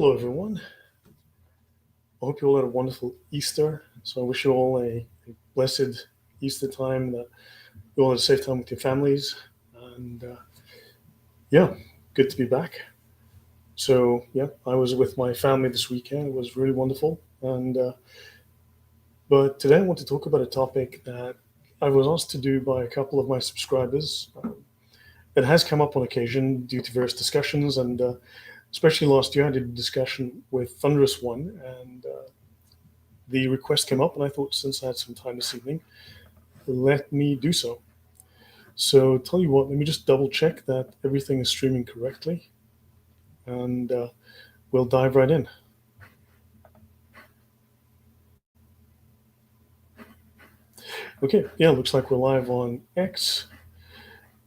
Hello, everyone. I hope you all had a wonderful Easter. So I wish you all a blessed Easter time, that you all had a safe time with your families. And yeah, good to be back. So yeah, I was with my family this weekend. It was really wonderful. And but today I want to talk about a topic that I was asked to do by a couple of my subscribers. It has come up on occasion due to various discussions, and especially last year I did a discussion with Thunderous One, and the request came up, and I thought since I had some time this evening, let me do so. So tell you what, let me just double check that everything is streaming correctly, and we'll dive right in. Okay, yeah, looks like we're live on X.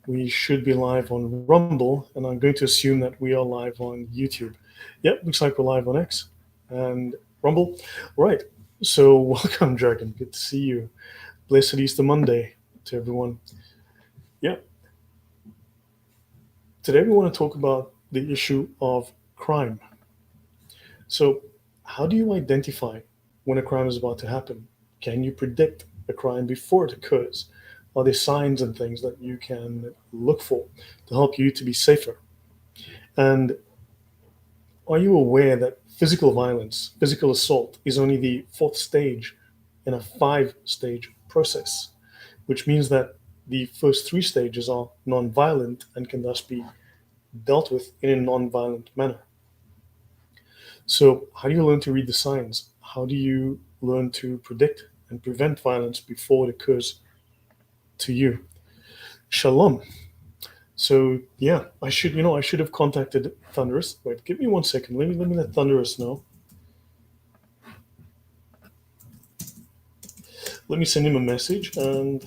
We should be live on Rumble, and I'm going to assume that we are live on YouTube. Yep, looks like we're live on X and Rumble. Right, so welcome, Dragon. Good to see you. Blessed Easter Monday to everyone. Yeah, today we want to talk about the issue of crime. So, how do you identify when a crime is about to happen? Can you predict a crime before it occurs? Are there signs and things that you can look for to help you to be safer? And are you aware that physical violence, physical assault, is only the fourth stage in a five-stage process, which means that the first three stages are non-violent and can thus be dealt with in a non-violent manner. So, how do you learn to read the signs? How do you learn to predict and prevent violence before it occurs to you? Shalom. So, yeah, I should have contacted Thunderous. Wait, give me 1 second. Let me let Thunderous know. Let me send him a message and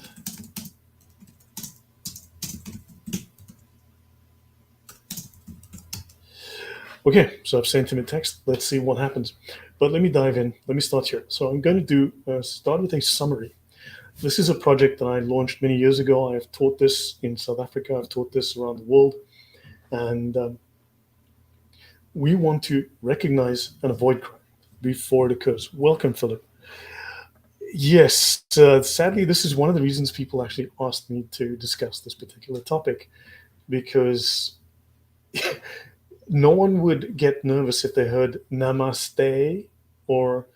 okay, so I've sent him a text. Let's see what happens. But let me dive in. Let me start here. So I'm going to start with a summary. This is a project that I launched many years ago. I've taught this in South Africa. I've taught this around the world. And we want to recognize and avoid crime before it occurs. Welcome, Philip. Yes, sadly, this is one of the reasons people actually asked me to discuss this particular topic, because no one would get nervous if they heard namaste or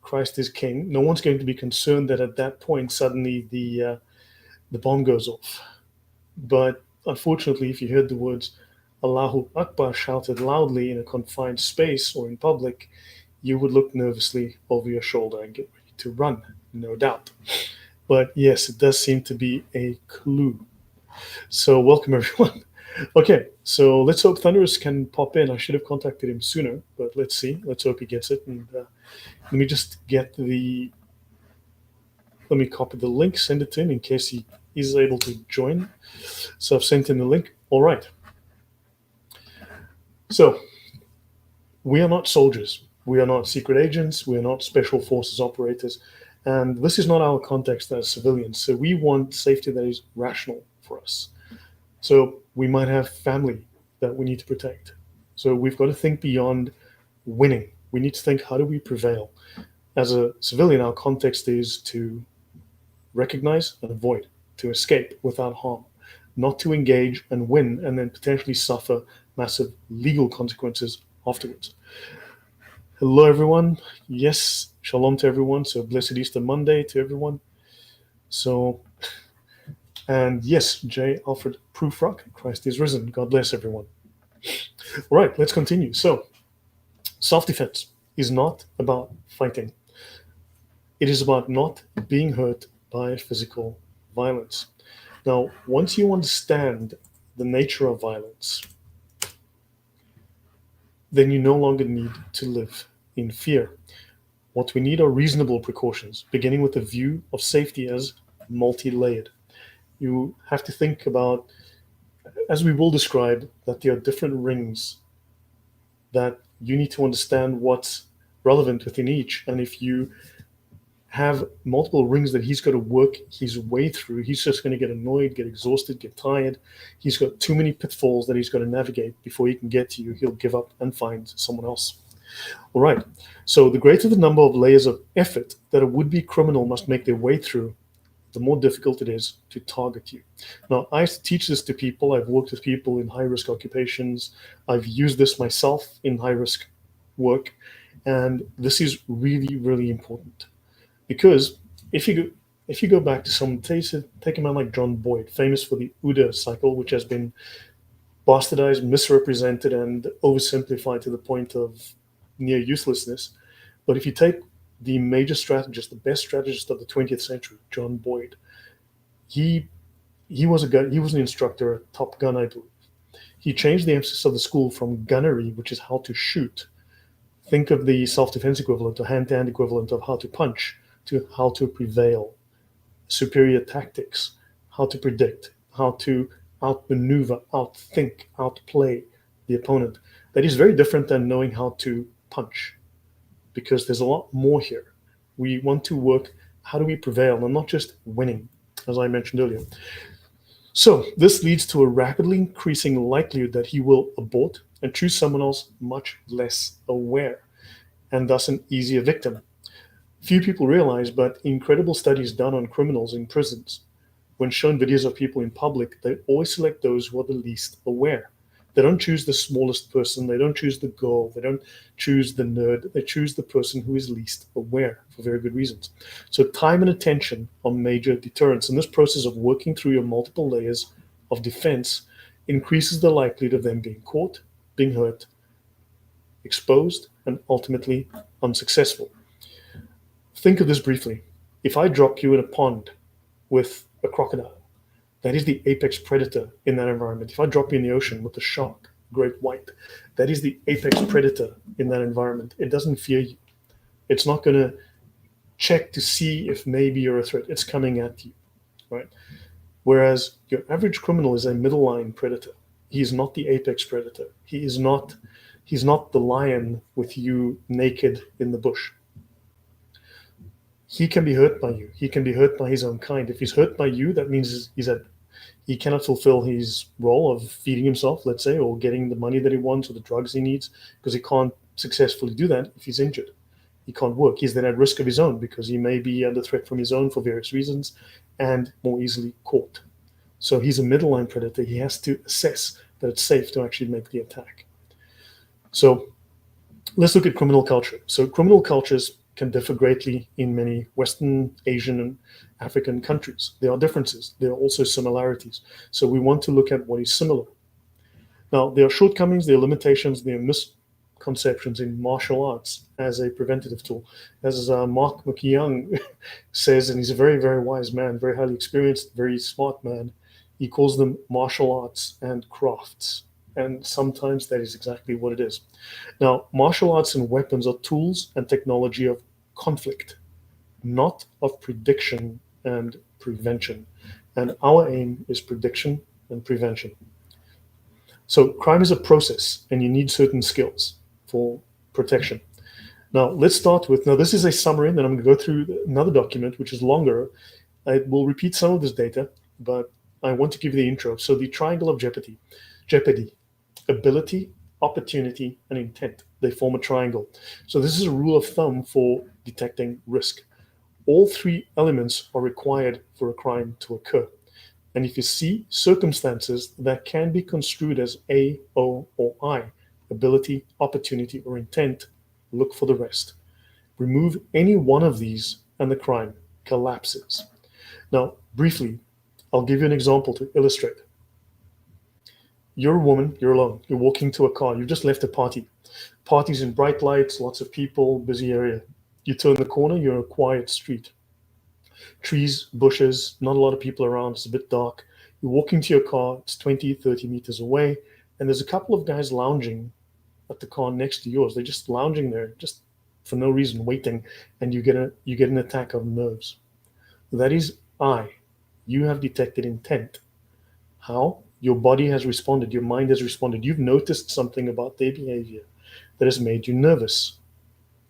Christ is king. No one's going to be concerned that at that point suddenly the bomb goes off. But unfortunately, if you heard the words Allahu Akbar shouted loudly in a confined space or in public, you would look nervously over your shoulder and get ready to run, no doubt. But yes, it does seem to be a clue. So welcome, everyone. Okay, so let's hope Thunderous can pop in. I should have contacted him sooner, but let's see. Let's hope he gets it. And let me just get let me copy the link, send it to him in case he is able to join. So I've sent him the link. All right. So we are not soldiers. We are not secret agents. We are not special forces operators. And this is not our context as civilians. So we want safety that is rational for us. So we might have family that we need to protect. So we've got to think beyond winning. We need to think, how do we prevail? As a civilian, our context is to recognize and avoid, to escape without harm, not to engage and win and then potentially suffer massive legal consequences afterwards. Hello, everyone. Yes, shalom to everyone. So blessed Easter Monday to everyone. So, and yes, J. Alfred Prufrock, Christ is risen. God bless everyone. All right, let's continue. So, self-defense is not about fighting. It is about not being hurt by physical violence. Now, once you understand the nature of violence, then you no longer need to live in fear. What we need are reasonable precautions, beginning with a view of safety as multi-layered. You have to think about, as we will describe, that there are different rings that you need to understand what's relevant within each. And if you have multiple rings that he's got to work his way through. He's just going to get annoyed, get exhausted, get tired. He's got too many pitfalls that he's got to navigate before he can get to you. He'll give up and find someone else. All right. So the greater the number of layers of effort that a would-be criminal must make their way through, the more difficult it is to target you. Now, I teach this to people. I've worked with people in high-risk occupations. I've used this myself in high-risk work. And this is really, really important. Because if you go back to someone, take a man like John Boyd, famous for the OODA cycle, which has been bastardized, misrepresented, and oversimplified to the point of near uselessness. But if you take the major strategist, the best strategist of the 20th century, John Boyd, he was an instructor at Top Gun, I believe. He changed the emphasis of the school from gunnery, which is how to shoot. Think of the self-defense equivalent or hand-to-hand equivalent of how to punch, to how to prevail, superior tactics, how to predict, how to outmaneuver, outthink, outplay the opponent. That is very different than knowing how to punch, because there's a lot more here. We want to work, how do we prevail, and not just winning, as I mentioned earlier. So this leads to a rapidly increasing likelihood that he will abort and choose someone else much less aware, and thus an easier victim. Few people realize, but incredible studies done on criminals in prisons, when shown videos of people in public, they always select those who are the least aware. They don't choose the smallest person, they don't choose the girl, they don't choose the nerd, they choose the person who is least aware for very good reasons. So time and attention are major deterrents. And this process of working through your multiple layers of defense increases the likelihood of them being caught, being hurt, exposed, and ultimately unsuccessful. Think of this briefly. If I drop you in a pond with a crocodile, that is the apex predator in that environment. If I drop you in the ocean with a shark, great white, that is the apex predator in that environment. It doesn't fear you. It's not going to check to see if maybe you're a threat. It's coming at you, right? Whereas your average criminal is a middle line predator. He is not the apex predator. He's not the lion with you naked in the bush. He can be hurt by you. He can be hurt by his own kind. If he's hurt by you, that means he cannot fulfill his role of feeding himself, let's say, or getting the money that he wants or the drugs he needs, because he can't successfully do that if he's injured. He can't work. He's then at risk of his own because he may be under threat from his own for various reasons and more easily caught. So he's a middle line predator. He has to assess that it's safe to actually make the attack. So let's look at criminal culture. So criminal cultures can differ greatly in many Western, Asian, and African countries. There are differences. There are also similarities. So we want to look at what is similar. Now, there are shortcomings, there are limitations, there are misconceptions in martial arts as a preventative tool. As Mark McYoung says, and he's a very, very wise man, very highly experienced, very smart man, he calls them martial arts and crafts. And sometimes that is exactly what it is. Now, martial arts and weapons are tools and technology of conflict, not of prediction and prevention. And our aim is prediction and prevention. So crime is a process, and you need certain skills for protection. Now, let's start with, now this is a summary, and then I'm going to go through another document, which is longer. I will repeat some of this data, but I want to give you the intro. So the triangle of jeopardy, ability, opportunity, and intent. They form a triangle. So this is a rule of thumb for detecting risk. All three elements are required for a crime to occur. And if you see circumstances that can be construed as A, O, or I, ability, opportunity, or intent, look for the rest. Remove any one of these and the crime collapses. Now, briefly, I'll give you an example to illustrate. You're a woman, you're alone, you're walking to a car, you've just left a party. Party's in bright lights, lots of people, busy area. You turn the corner, you're in a quiet street. Trees, bushes, not a lot of people around, it's a bit dark. You're walking to your car, it's 20, 30 meters away, and there's a couple of guys lounging at the car next to yours. They're just lounging there, just for no reason, waiting, and you get an attack of nerves. That is I. You have detected intent. How? Your body has responded, your mind has responded. You've noticed something about their behavior that has made you nervous.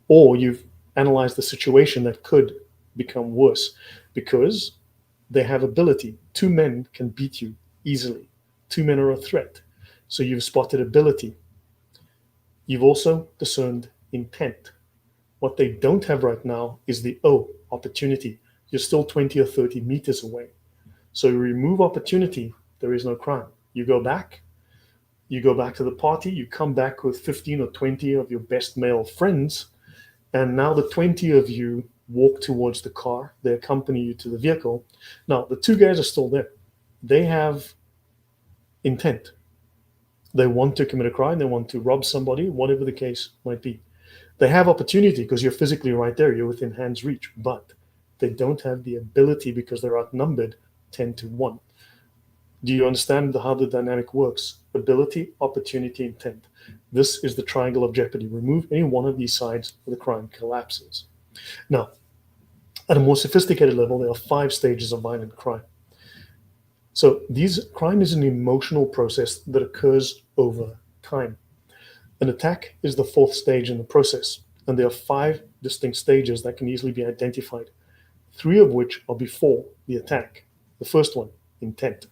Or you've analyzed the situation that could become worse because they have ability. Two men can beat you easily. Two men are a threat. So you've spotted ability. You've also discerned intent. What they don't have right now is the opportunity. You're still 20 or 30 meters away. So you remove opportunity, there is no crime. You go back to the party, you come back with 15 or 20 of your best male friends, and now the 20 of you walk towards the car. They accompany you to the vehicle. Now, the two guys are still there. They have intent. They want to commit a crime, they want to rob somebody, whatever the case might be. They have opportunity because you're physically right there, you're within hand's reach, but they don't have the ability because they're outnumbered 10 to 1. Do you understand how the dynamic works? Ability, opportunity, intent. This is the triangle of jeopardy. Remove any one of these sides, the crime collapses. Now, at a more sophisticated level, there are 5 stages of violent crime. So crime is an emotional process that occurs over time. An attack is the 4th stage in the process, and there are 5 distinct stages that can easily be identified, 3 of which are before the attack. The first one, intent.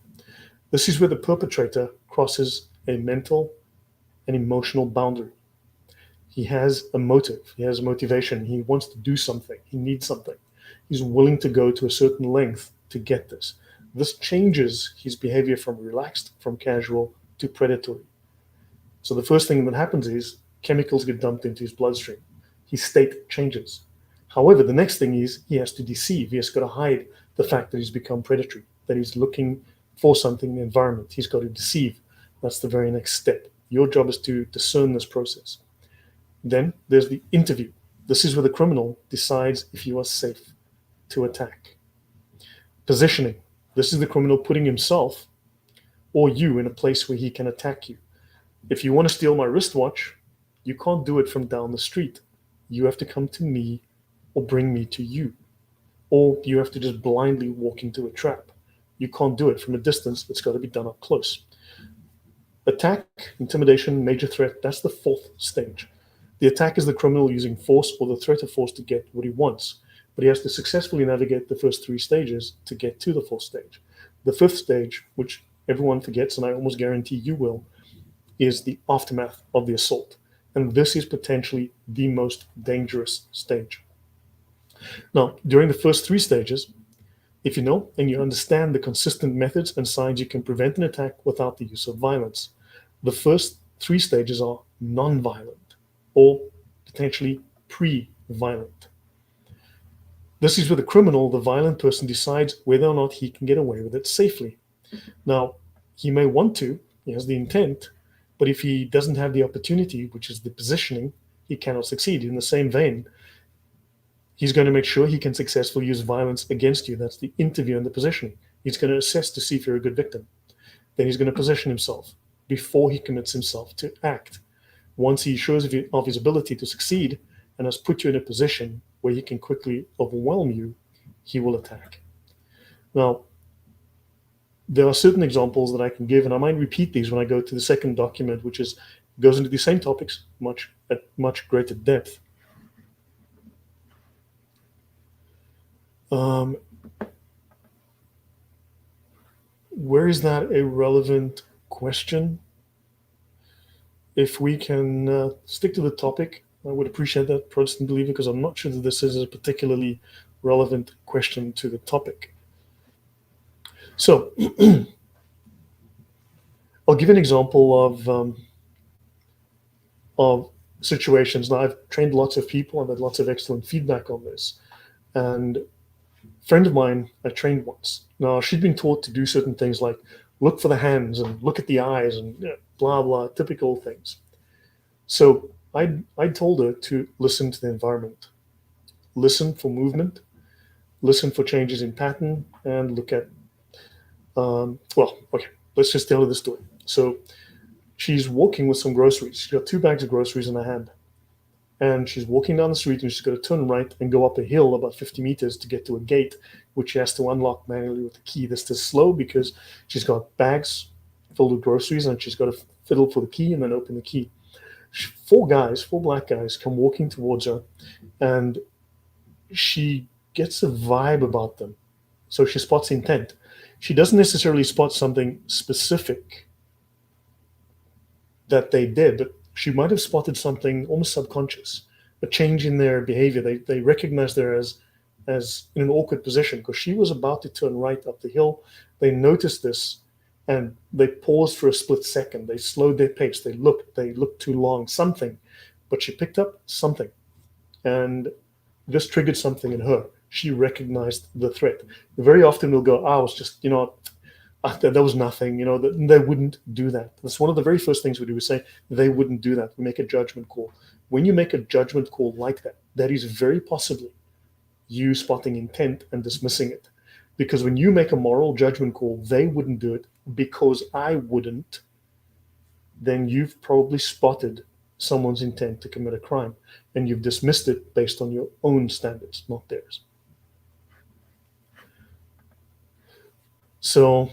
This is where the perpetrator crosses a mental and emotional boundary. He has a motive, he has a motivation, he wants to do something, he needs something. He's willing to go to a certain length to get this. This changes his behavior from relaxed, from casual to predatory. So the first thing that happens is chemicals get dumped into his bloodstream. His state changes. However, the next thing is he has to deceive. He has got to hide the fact that he's become predatory, that he's looking for something in the environment. He's got to deceive. That's the very next step. Your job is to discern this process. Then there's the interview. This is where the criminal decides if you are safe to attack. Positioning. This is the criminal putting himself or you in a place where he can attack you. If you want to steal my wristwatch, you can't do it from down the street. You have to come to me or bring me to you. Or you have to just blindly walk into a trap. You can't do it from a distance. It's got to be done up close. Attack, intimidation, major threat, that's the 4th stage. The attack is the criminal using force or the threat of force to get what he wants, but he has to successfully navigate the first 3 stages to get to the 4th stage. The 5th stage, which everyone forgets, and I almost guarantee you will, is the aftermath of the assault. And this is potentially the most dangerous stage. Now, during the first 3 stages, if you know and you understand the consistent methods and signs, you can prevent an attack without the use of violence. The first 3 stages are non-violent or potentially pre-violent. This is where the criminal, the violent person, decides whether or not he can get away with it safely. Now, he may want to, he has the intent, but if he doesn't have the opportunity, which is the positioning, he cannot succeed. In the same vein, he's going to make sure he can successfully use violence against you. That's the interview and the positioning. He's going to assess to see if you're a good victim. Then he's going to position himself before he commits himself to act. Once he shows of his ability to succeed and has put you in a position where he can quickly overwhelm you, he will attack. Now, there are certain examples that I can give, and I might repeat these when I go to the second document, which goes into the same topics at much greater depth. Where is that a relevant question? If we can stick to the topic, I would appreciate that, Protestant believer, because I'm not sure that this is a particularly relevant question to the topic. So I'll give an example of situations. Now, I've trained lots of people. I've had lots of excellent feedback on this. And a friend of mine I trained once. Now, she'd been taught to do certain things like look for the hands and look at the eyes and blah, blah, typical things. So I told her to listen to the environment, listen for movement, listen for changes in pattern, and look at, let's just tell her the story. So she's walking with some groceries. She's got 2 bags of groceries in her hand. And she's walking down the street and she's got to turn right and go up a hill about 50 meters to get to a gate, which she has to unlock manually with the key. This is slow because she's got bags filled with groceries and she's got to fiddle for the key and then open the key. 4 black guys, come walking towards her, and she gets a vibe about them. So she spots intent. She doesn't necessarily spot something specific that they did, but she might have spotted something almost subconscious, a change in their behavior. They recognized her as in an awkward position because she was about to turn right up the hill. They noticed this and they paused for a split second. They slowed their pace. They looked too long, something. But she picked up something and this triggered something in her. She recognized the threat. Very often we'll go, oh, it's just, there was nothing, they wouldn't do that. That's one of the very first things we do. We say they wouldn't do that. We make a judgment call. When you make a judgment call like that, that is very possibly you spotting intent and dismissing it. Because when you make a moral judgment call, they wouldn't do it because I wouldn't, then you've probably spotted someone's intent to commit a crime and you've dismissed it based on your own standards, not theirs. So,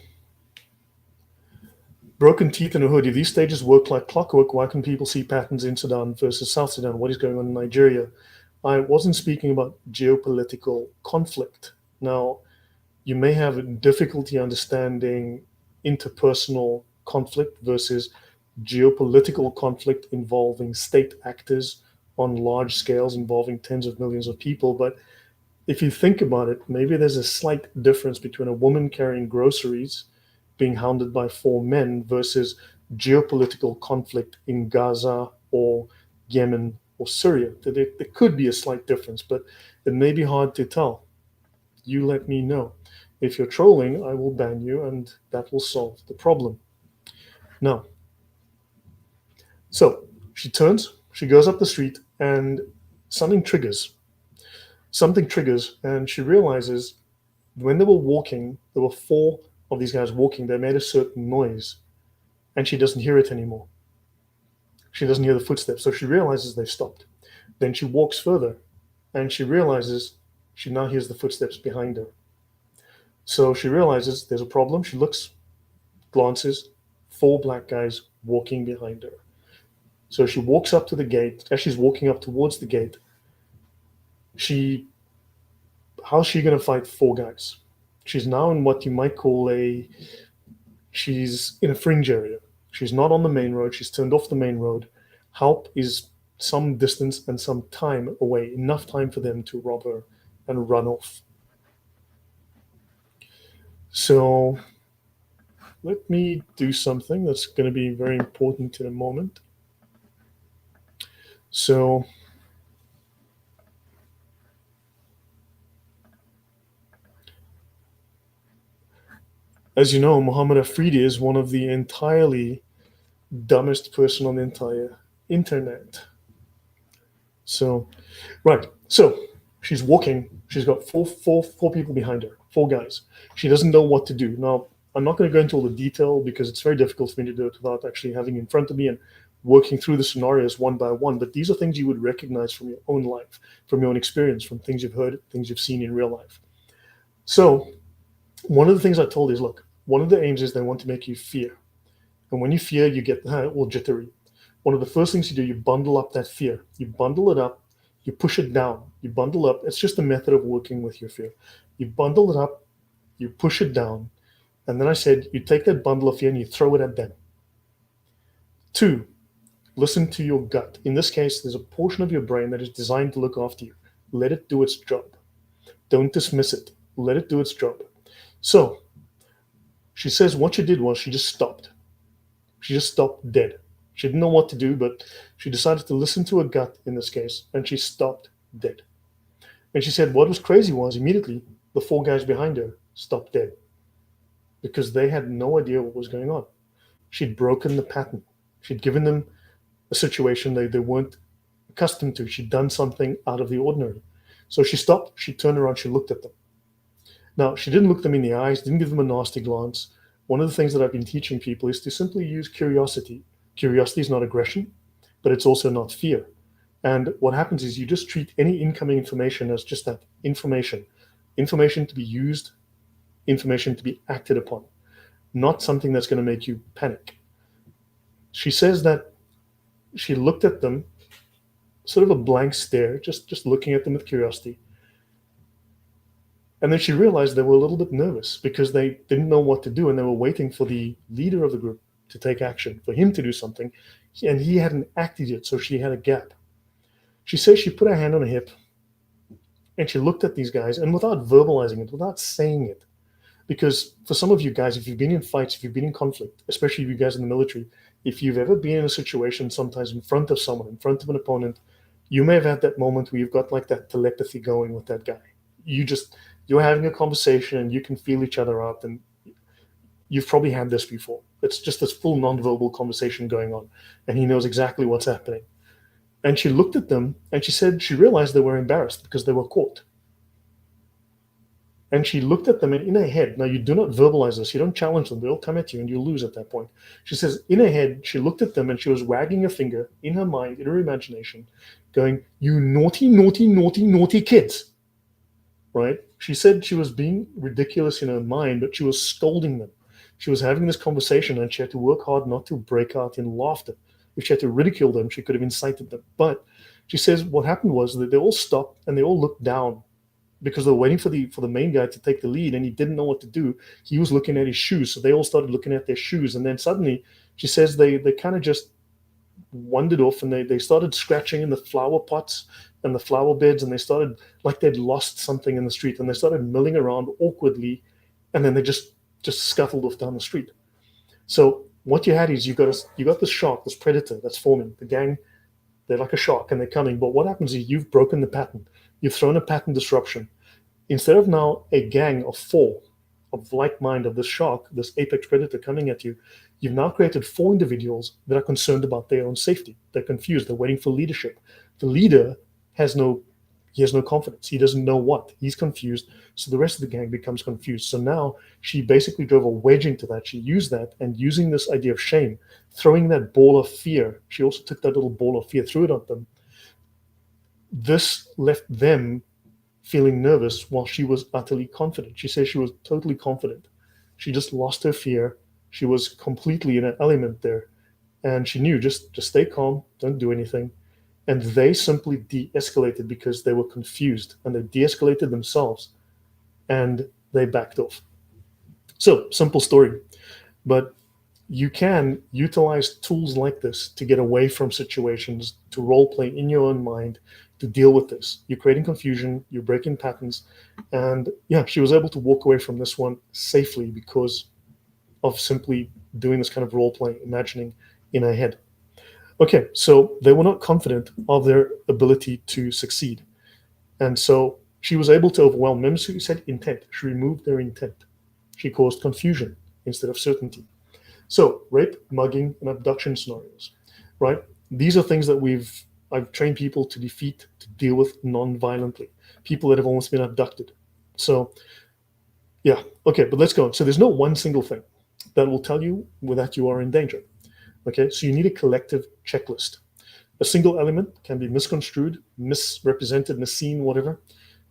broken teeth in a hoodie. These stages work like clockwork. Why can people see patterns in Sudan versus South Sudan? What is going on in Nigeria? I wasn't speaking about geopolitical conflict. Now, you may have difficulty understanding interpersonal conflict versus geopolitical conflict involving state actors on large scales involving tens of millions of people. But if you think about it, maybe there's a slight difference between a woman carrying groceries being hounded by four men versus geopolitical conflict in Gaza or Yemen or Syria. There could be a slight difference, but it may be hard to tell. You let me know. If you're trolling, I will ban you, and that will solve the problem. Now, so she turns, she goes up the street, and something triggers. Something triggers, and she realizes when they were walking, there were four of these guys walking. They made a certain noise, and she doesn't hear it anymore. She doesn't hear the footsteps, so she realizes they've stopped. Then she walks further, and she realizes she now hears the footsteps behind her. So she realizes there's a problem. She looks, glances, four black guys walking behind her. So she walks up to the gate. As she's walking up towards the gate, how's she going to fight four guys? She's now in what you might call she's in a fringe area. She's not on the main road. She's turned off the main road. Help is some distance and some time away, enough time for them to rob her and run off. So let me do something that's going to be very important in a moment. So as you know, Muhammad Afridi is one of the entirely dumbest person on the entire internet. So, right. So she's walking. She's got four people behind her, four guys. She doesn't know what to do. Now, I'm not going to go into all the detail because it's very difficult for me to do it without actually having it in front of me and working through the scenarios one by one. But these are things you would recognize from your own life, from your own experience, from things you've heard, things you've seen in real life. So one of the things I told is, look, one of the aims is they want to make you fear. And when you fear, you get all jittery. One of the first things you do, you bundle up that fear. You bundle it up, you push it down, you bundle up. It's just a method of working with your fear. You bundle it up, you push it down. And then I said, you take that bundle of fear and you throw it at them. 2, listen to your gut. In this case, there's a portion of your brain that is designed to look after you. Let it do its job. Don't dismiss it. Let it do its job. So she says what she did was she just stopped. She just stopped dead. She didn't know what to do, but she decided to listen to her gut in this case, and she stopped dead. And she said what was crazy was immediately the four guys behind her stopped dead because they had no idea what was going on. She'd broken the pattern. She'd given them a situation they weren't accustomed to. She'd done something out of the ordinary. So she stopped, she turned around, she looked at them. Now, she didn't look them in the eyes, didn't give them a nasty glance. One of the things that I've been teaching people is to simply use curiosity. Curiosity is not aggression, but it's also not fear. And what happens is you just treat any incoming information as just that, information. Information to be used, information to be acted upon, not something that's going to make you panic. She says that she looked at them, sort of a blank stare, just looking at them with curiosity. And then she realized they were a little bit nervous because they didn't know what to do, and they were waiting for the leader of the group to take action, for him to do something, and he hadn't acted yet, so she had a gap. She says she put her hand on her hip and she looked at these guys, and without verbalizing it, without saying it, because for some of you guys, if you've been in fights, if you've been in conflict, especially you guys in the military, if you've ever been in a situation sometimes in front of someone, in front of an opponent, you may have had that moment where you've got like that telepathy going with that guy. You're having a conversation and you can feel each other out, and you've probably had this before. It's just this full non-verbal conversation going on, and he knows exactly what's happening. And she looked at them and she said she realized they were embarrassed because they were caught. And she looked at them, and in her head, now you do not verbalize this, you don't challenge them, they'll come at you and you lose at that point. She says, in her head, she looked at them and she was wagging her finger in her mind, in her imagination, going, "You naughty, naughty, naughty, naughty kids." Right? She said she was being ridiculous in her mind, but she was scolding them. She was having this conversation and she had to work hard not to break out in laughter. If she had to ridicule them, she could have incited them. But she says what happened was that they all stopped and they all looked down because they were waiting for the main guy to take the lead, and he didn't know what to do. He was looking at his shoes, so they all started looking at their shoes, and then suddenly she says they kind of just wandered off, and they started scratching in the flower pots and the flower beds, and they started like they'd lost something in the street, and they started milling around awkwardly, and then they just scuttled off down the street. So what you had is you got this shark, this predator that's forming. The gang, they're like a shark and they're coming. But what happens is you've broken the pattern. You've thrown a pattern disruption. Instead of now a gang of four of like mind of this shark, this apex predator coming at you, you've now created four individuals that are concerned about their own safety. They're confused. They're waiting for leadership. The leader has no confidence. He doesn't know what. He's confused. So the rest of the gang becomes confused. So now she basically drove a wedge into that. She used that, and using this idea of shame, throwing that ball of fear, she also took that little ball of fear, threw it at them. This left them feeling nervous while she was utterly confident. She says she was totally confident. She just lost her fear. She was completely in an element there. And she knew, just stay calm, don't do anything. And they simply de-escalated because they were confused, and they de-escalated themselves and they backed off. So, simple story. But you can utilize tools like this to get away from situations, to role play in your own mind, to deal with this. You're creating confusion, you're breaking patterns. And yeah, she was able to walk away from this one safely because of simply doing this kind of role play, imagining in her head. Okay, so they were not confident of their ability to succeed. And so she was able to overwhelm them. So you said intent. She removed their intent. She caused confusion instead of certainty. So rape, mugging, and abduction scenarios, right? These are things that I've trained people to defeat, to deal with non-violently. People that have almost been abducted. So yeah, okay, but let's go on. So there's no one single thing that will tell you that you are in danger. Okay, so you need a collective checklist. A single element can be misconstrued, misrepresented, misseen, whatever,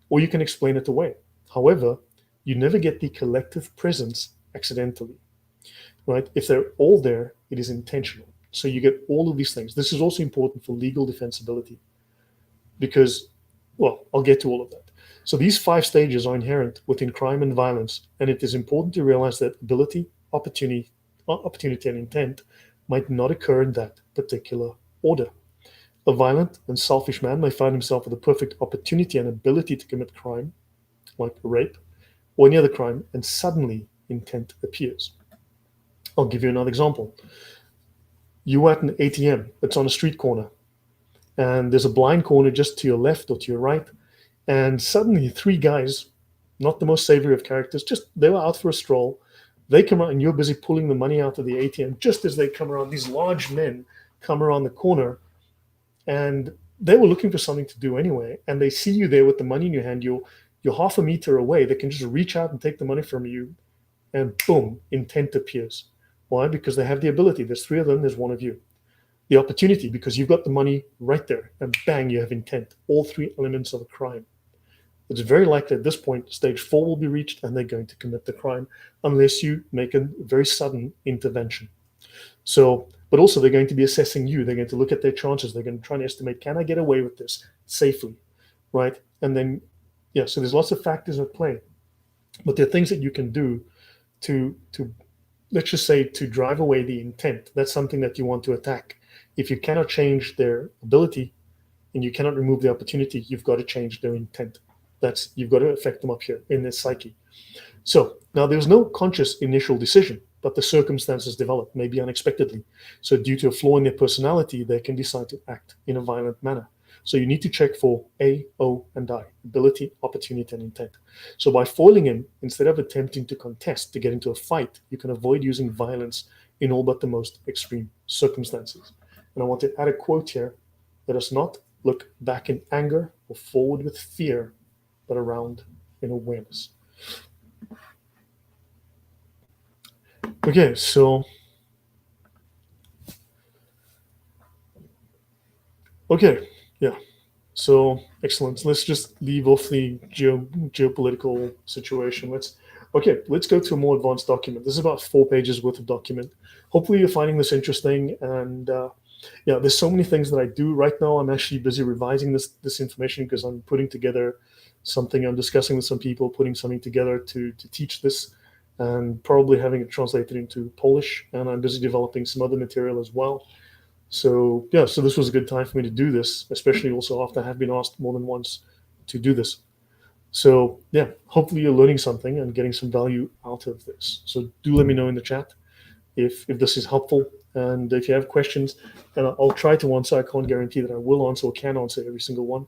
or you can explain it away. However, you never get the collective presence accidentally, right? If they're all there, it is intentional. So you get all of these things. This is also important for legal defensibility because, well, I'll get to all of that. So these 5 stages are inherent within crime and violence, and it is important to realize that ability, opportunity, and intent might not occur in that particular order. A violent and selfish man may find himself with the perfect opportunity and ability to commit crime, like rape or any other crime, and suddenly intent appears. I'll give you another example. You are at an ATM that's on a street corner, and there's a blind corner just to your left or to your right, and suddenly 3 guys, not the most savory of characters, just they were out for a stroll. They come out and you're busy pulling the money out of the ATM. Just as they come around, these large men come around the corner, and they were looking for something to do anyway, and they see you there with the money in your hand. You're half a meter away. They can just reach out and take the money from you, and boom, intent appears. Why? Because they have the ability. There's 3 of them, there's 1 of you. The opportunity, because you've got the money right there, and bang, you have intent. All 3 elements of a crime. It's very likely at this point, stage 4 will be reached and they're going to commit the crime unless you make a very sudden intervention. So, but also they're going to be assessing you. They're going to look at their chances. They're going to try and estimate, can I get away with this safely, right? And then, yeah, so there's lots of factors at play. But there are things that you can do to let's just say to drive away the intent. That's something that you want to attack. If you cannot change their ability and you cannot remove the opportunity, you've got to change their intent. That's you've got to affect them up here in their psyche. So now there's no conscious initial decision, but the circumstances develop, maybe unexpectedly. So due to a flaw in their personality, they can decide to act in a violent manner. So you need to check for A, O, and I, ability, opportunity, and intent. So by foiling him, instead of attempting to contest, to get into a fight, you can avoid using violence in all but the most extreme circumstances. And I want to add a quote here. Let us not look back in anger or forward with fear, but around in awareness. Okay, so okay, yeah. So excellent. Let's just leave off the geopolitical situation. Let's go to a more advanced document. This is about 4 pages worth of document. Hopefully you're finding this interesting. And yeah, there's so many things that I do right now. I'm actually busy revising this information because I'm putting together something. I'm discussing with some people, putting something together to teach this, and probably having it translated into Polish. And I'm busy developing some other material as well. So yeah, so this was a good time for me to do this, especially also after I have been asked more than once to do this. So yeah, hopefully you're learning something and getting some value out of this. So do let me know in the chat if this is helpful, and if you have questions, and I'll try to answer. I can't guarantee that I will answer or can answer every single one,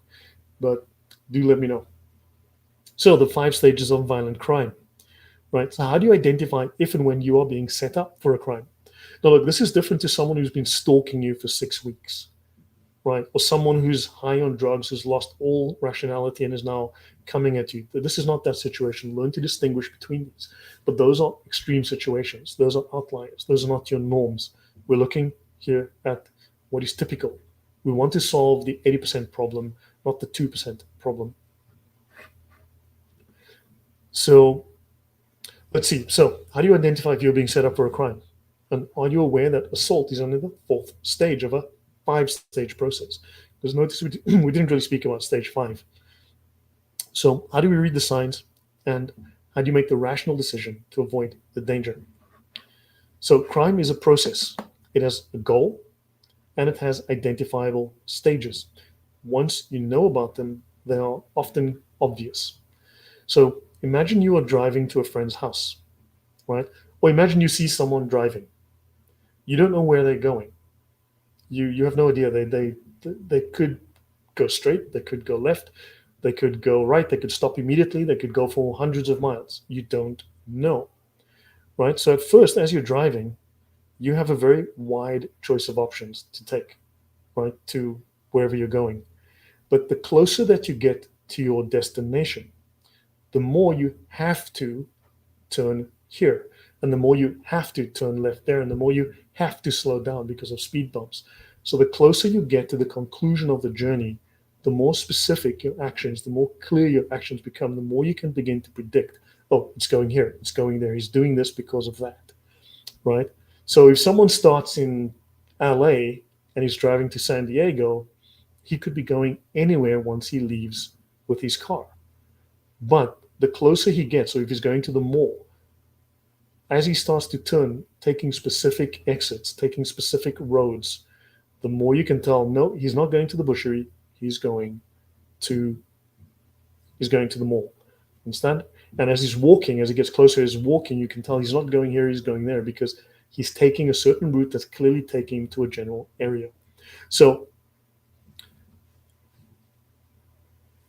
but do let me know. So the 5 stages of violent crime, right? So how do you identify if and when you are being set up for a crime? Now look, this is different to someone who's been stalking you for 6 weeks, right? Or someone who's high on drugs, who's lost all rationality and is now coming at you. This is not that situation. Learn to distinguish between these. But those are extreme situations. Those are outliers. Those are not your norms. We're looking here at what is typical. We want to solve the 80% problem, not the 2% problem. So let's see. So how do you identify if you're being set up for a crime? And are you aware that assault is only the 4th stage of a 5-stage process? Because notice we didn't really speak about stage 5. So how do we read the signs, and how do you make the rational decision to avoid the danger? So crime is a process. It has a goal, and it has identifiable stages. Once you know about them, they are often obvious. So imagine you are driving to a friend's house, right? Or imagine you see someone driving. You don't know where they're going. You have no idea. They could go straight, they could go left, they could go right, they could stop immediately, they could go for hundreds of miles. You don't know, right? So at first, as you're driving, you have a very wide choice of options to take, right, to wherever you're going. But the closer that you get to your destination, the more you have to turn here, and the more you have to turn left there, and the more you have to slow down because of speed bumps. So the closer you get to the conclusion of the journey, the more specific your actions, the more clear your actions become, the more you can begin to predict, oh, it's going here, it's going there, he's doing this because of that, right? So if someone starts in LA and he's driving to San Diego, he could be going anywhere once he leaves with his car. But the closer he gets, so if he's going to the mall, as he starts to turn, taking specific exits, taking specific roads, the more you can tell, no, he's not going to the butchery, he's going to the mall. Understand? And as he's walking, as he gets closer, he's walking, you can tell he's not going here, he's going there, because he's taking a certain route that's clearly taking him to a general area. So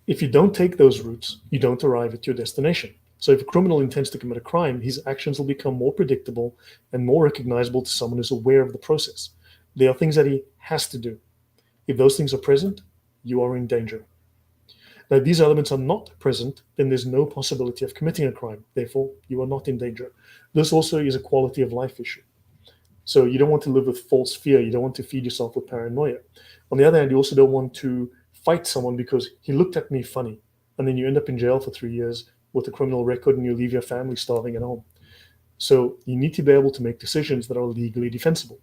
if you don't take those routes, you don't arrive at your destination. So if a criminal intends to commit a crime, his actions will become more predictable and more recognizable to someone who's aware of the process. There are things that he has to do. If those things are present, you are in danger. Now, if these elements are not present, then there's no possibility of committing a crime. Therefore, you are not in danger. This also is a quality of life issue. So you don't want to live with false fear. You don't want to feed yourself with paranoia. On the other hand, you also don't want to fight someone because he looked at me funny, and then you end up in jail for 3 years with a criminal record, and you leave your family starving at home. So you need to be able to make decisions that are legally defensible.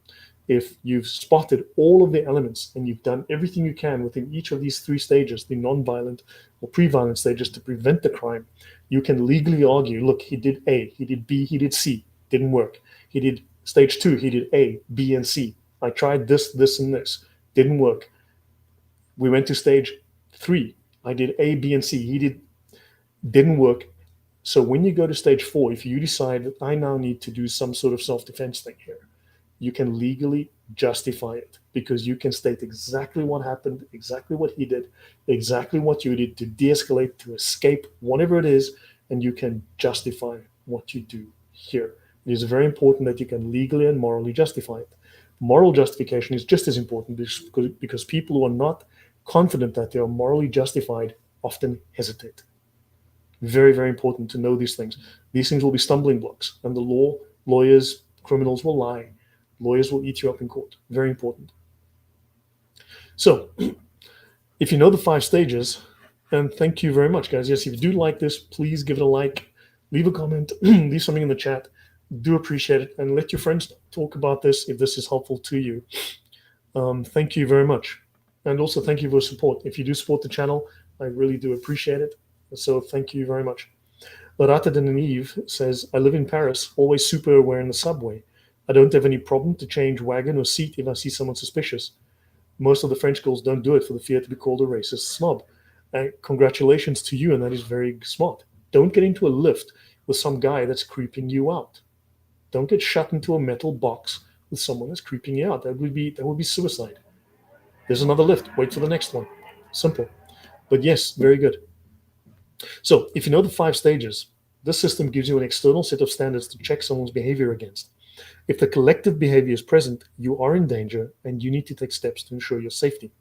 If you've spotted all of the elements and you've done everything you can within each of these three stages, the non-violent or pre-violent stages, to prevent the crime, you can legally argue, look, he did A, he did B, he did C, didn't work. He did stage two, he did A, B, and C. I tried this, this, and this, didn't work. We went to stage three. I did A, B, and C. He didn't work. So when you go to stage four, if you decide that I now need to do some sort of self-defense thing here, you can legally justify it because you can state exactly what happened, exactly what he did, exactly what you did to de-escalate, to escape, whatever it is, and you can justify what you do here. It is very important that you can legally and morally justify it. Moral justification is just as important because people who are not confident that they are morally justified often hesitate. Very, very important to know these things. These things will be stumbling blocks, and the lawyers, criminals will lie. Lawyers will eat you up in court. Very important. So, if you know the 5 stages, and thank you very much, guys. Yes, if you do like this, please give it a like, leave a comment, leave something in the chat. Do appreciate it, and let your friends talk about this if this is helpful to you. Thank you very much. And also, thank you for support. If you do support the channel, I really do appreciate it. So, thank you very much. Larata Denenive says, I live in Paris, always super aware in the subway. I don't have any problem to change wagon or seat if I see someone suspicious. Most of the French girls don't do it for the fear to be called a racist snob. Congratulations to you, and that is very smart. Don't get into a lift with some guy that's creeping you out. Don't get shut into a metal box with someone that's creeping you out. That would be suicide. There's another lift. Wait for the next one. Simple. But yes, very good. So if you know the 5 stages, this system gives you an external set of standards to check someone's behavior against. If the collective behavior is present, you are in danger and you need to take steps to ensure your safety.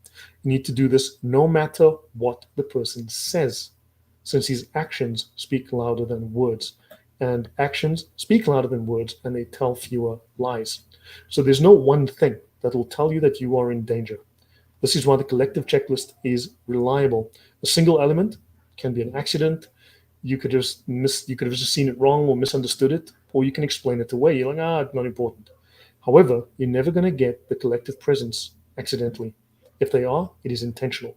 You need to do this no matter what the person says, since his actions speak louder than words. And actions speak louder than words, and they tell fewer lies. So there's no one thing that will tell you that you are in danger. This is why the collective checklist is reliable. A single element can be an accident. You could have just seen it wrong or misunderstood it, or you can explain it away. You're like, it's not important. However, you're never going to get the collective presence accidentally. If they are, it is intentional.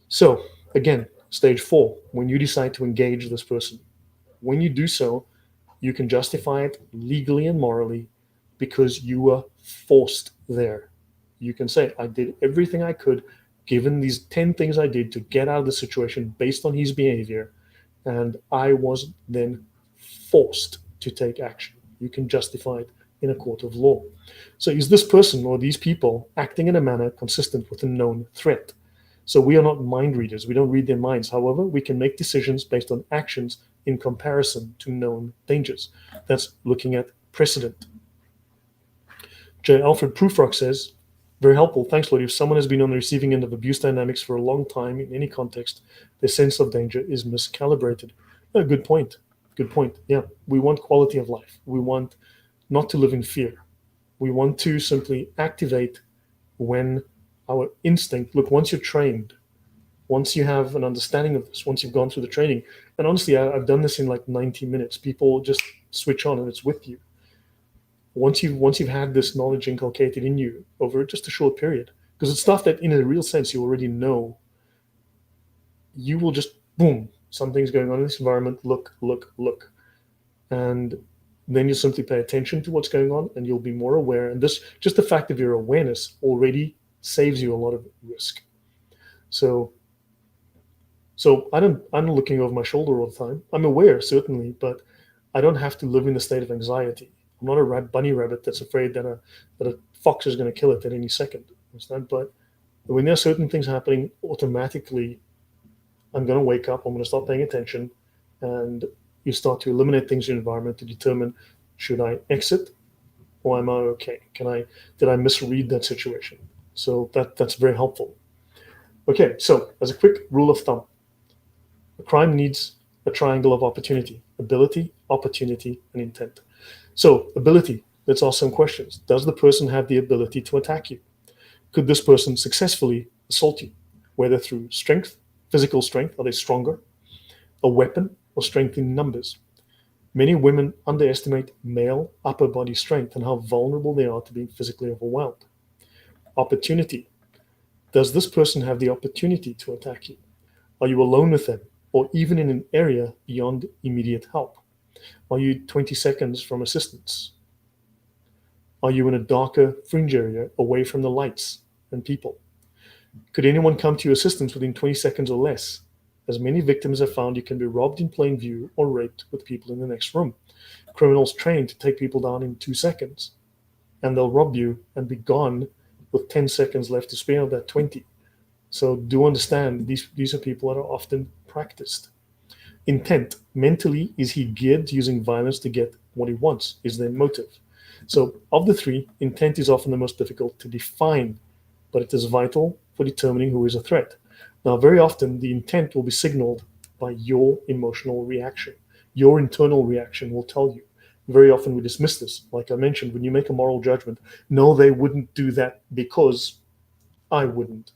So again, stage 4, when you decide to engage this person, when you do so, you can justify it legally and morally because you were forced there. You can say, I did everything I could, given these 10 things I did to get out of the situation based on his behavior, and I was then forced to take action. You can justify it in a court of law. So is this person or these people acting in a manner consistent with a known threat? So we are not mind readers. We don't read their minds. However, we can make decisions based on actions in comparison to known dangers. That's looking at precedent. J. Alfred Prufrock says, very helpful. Thanks, Lord. If someone has been on the receiving end of abuse dynamics for a long time in any context, their sense of danger is miscalibrated. Good point. Good point. Yeah, we want quality of life. We want not to live in fear. We want to simply activate when our instinct, look, once you're trained, once you have an understanding of this, once you've gone through the training, and honestly, I've done this in like 90 minutes. People just switch on and it's with you. Once you've had this knowledge inculcated in you over just a short period, because it's stuff that in a real sense you already know, you will just, boom, something's going on in this environment, look. And then you simply pay attention to what's going on and you'll be more aware. And this, just the fact of your awareness already saves you a lot of risk. So I'm not looking over my shoulder all the time. I'm aware, certainly, but I don't have to live in a state of anxiety. I'm not a bunny rabbit that's afraid that a fox is going to kill it at any second. Understand? But when there are certain things happening, automatically, I'm going to wake up. I'm going to start paying attention, and you start to eliminate things in your environment to determine: should I exit, or am I okay? Did I misread that situation? So that's very helpful. Okay, so as a quick rule of thumb, a crime needs a triangle of opportunity: ability, opportunity, and intent. So ability, let's ask some questions. Does the person have the ability to attack you? Could this person successfully assault you, whether through strength, physical strength, are they stronger, a weapon, or strength in numbers? Many women underestimate male upper body strength and how vulnerable they are to being physically overwhelmed. Opportunity. Does this person have the opportunity to attack you? Are you alone with them, or even in an area beyond immediate help? Are you 20 seconds from assistance? Are you in a darker fringe area away from the lights and people? Could anyone come to your assistance within 20 seconds or less? As many victims have found, you can be robbed in plain view or raped with people in the next room. Criminals train to take people down in 2 seconds, and they'll rob you and be gone with 10 seconds left to spare of that 20. So do understand these are people that are often practiced. Intent. Mentally, is he geared to using violence to get what he wants? Is there motive? So of the three, intent is often the most difficult to define, but it is vital for determining who is a threat. Now, very often the intent will be signaled by your emotional reaction. Your internal reaction will tell you. Very often we dismiss this. Like I mentioned, when you make a moral judgment, no, they wouldn't do that because I wouldn't.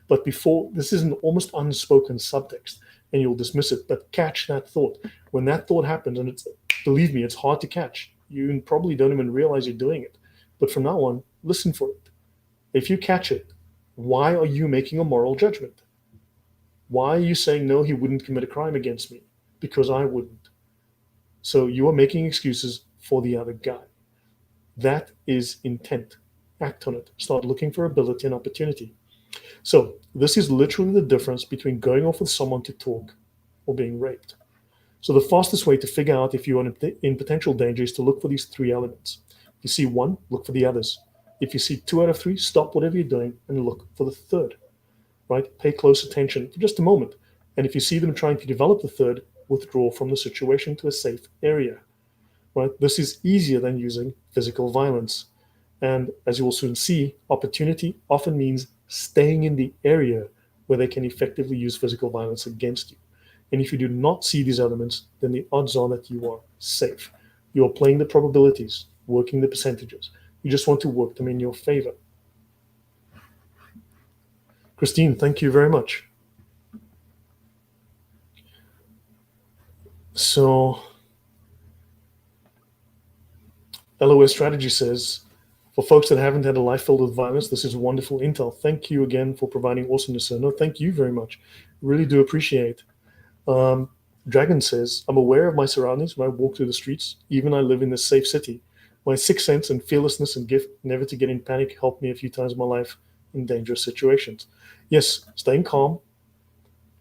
But before, this is an almost unspoken subtext, and you'll dismiss it. But catch that thought. When that thought happens, and believe me, it's hard to catch. You probably don't even realize you're doing it. But from now on, listen for it. If you catch it, why are you making a moral judgment? Why are you saying, no, he wouldn't commit a crime against me? Because I wouldn't. So you are making excuses for the other guy. That is intent. Act on it. Start looking for ability and opportunity. So this is literally the difference between going off with someone to talk or being raped. So the fastest way to figure out if you are in potential danger is to look for these three elements. If you see one, look for the others. If you see 2 out of 3, stop whatever you're doing and look for the third, right? Pay close attention for just a moment. And if you see them trying to develop the third, withdraw from the situation to a safe area, right? This is easier than using physical violence. And as you will soon see, opportunity often means staying in the area where they can effectively use physical violence against you. And if you do not see these elements, then the odds are that you are safe. You are playing the probabilities, working the percentages. You just want to work them in your favor. Christine, thank you very much. So, LOS Strategy says, for folks that haven't had a life filled with violence, this is wonderful intel. Thank you again for providing awesomeness, sir. No, thank you very much. Really do appreciate. Dragon says, I'm aware of my surroundings when I walk through the streets. Even I live in this safe city. My sixth sense and fearlessness and gift never to get in panic helped me a few times in my life in dangerous situations. Yes, staying calm.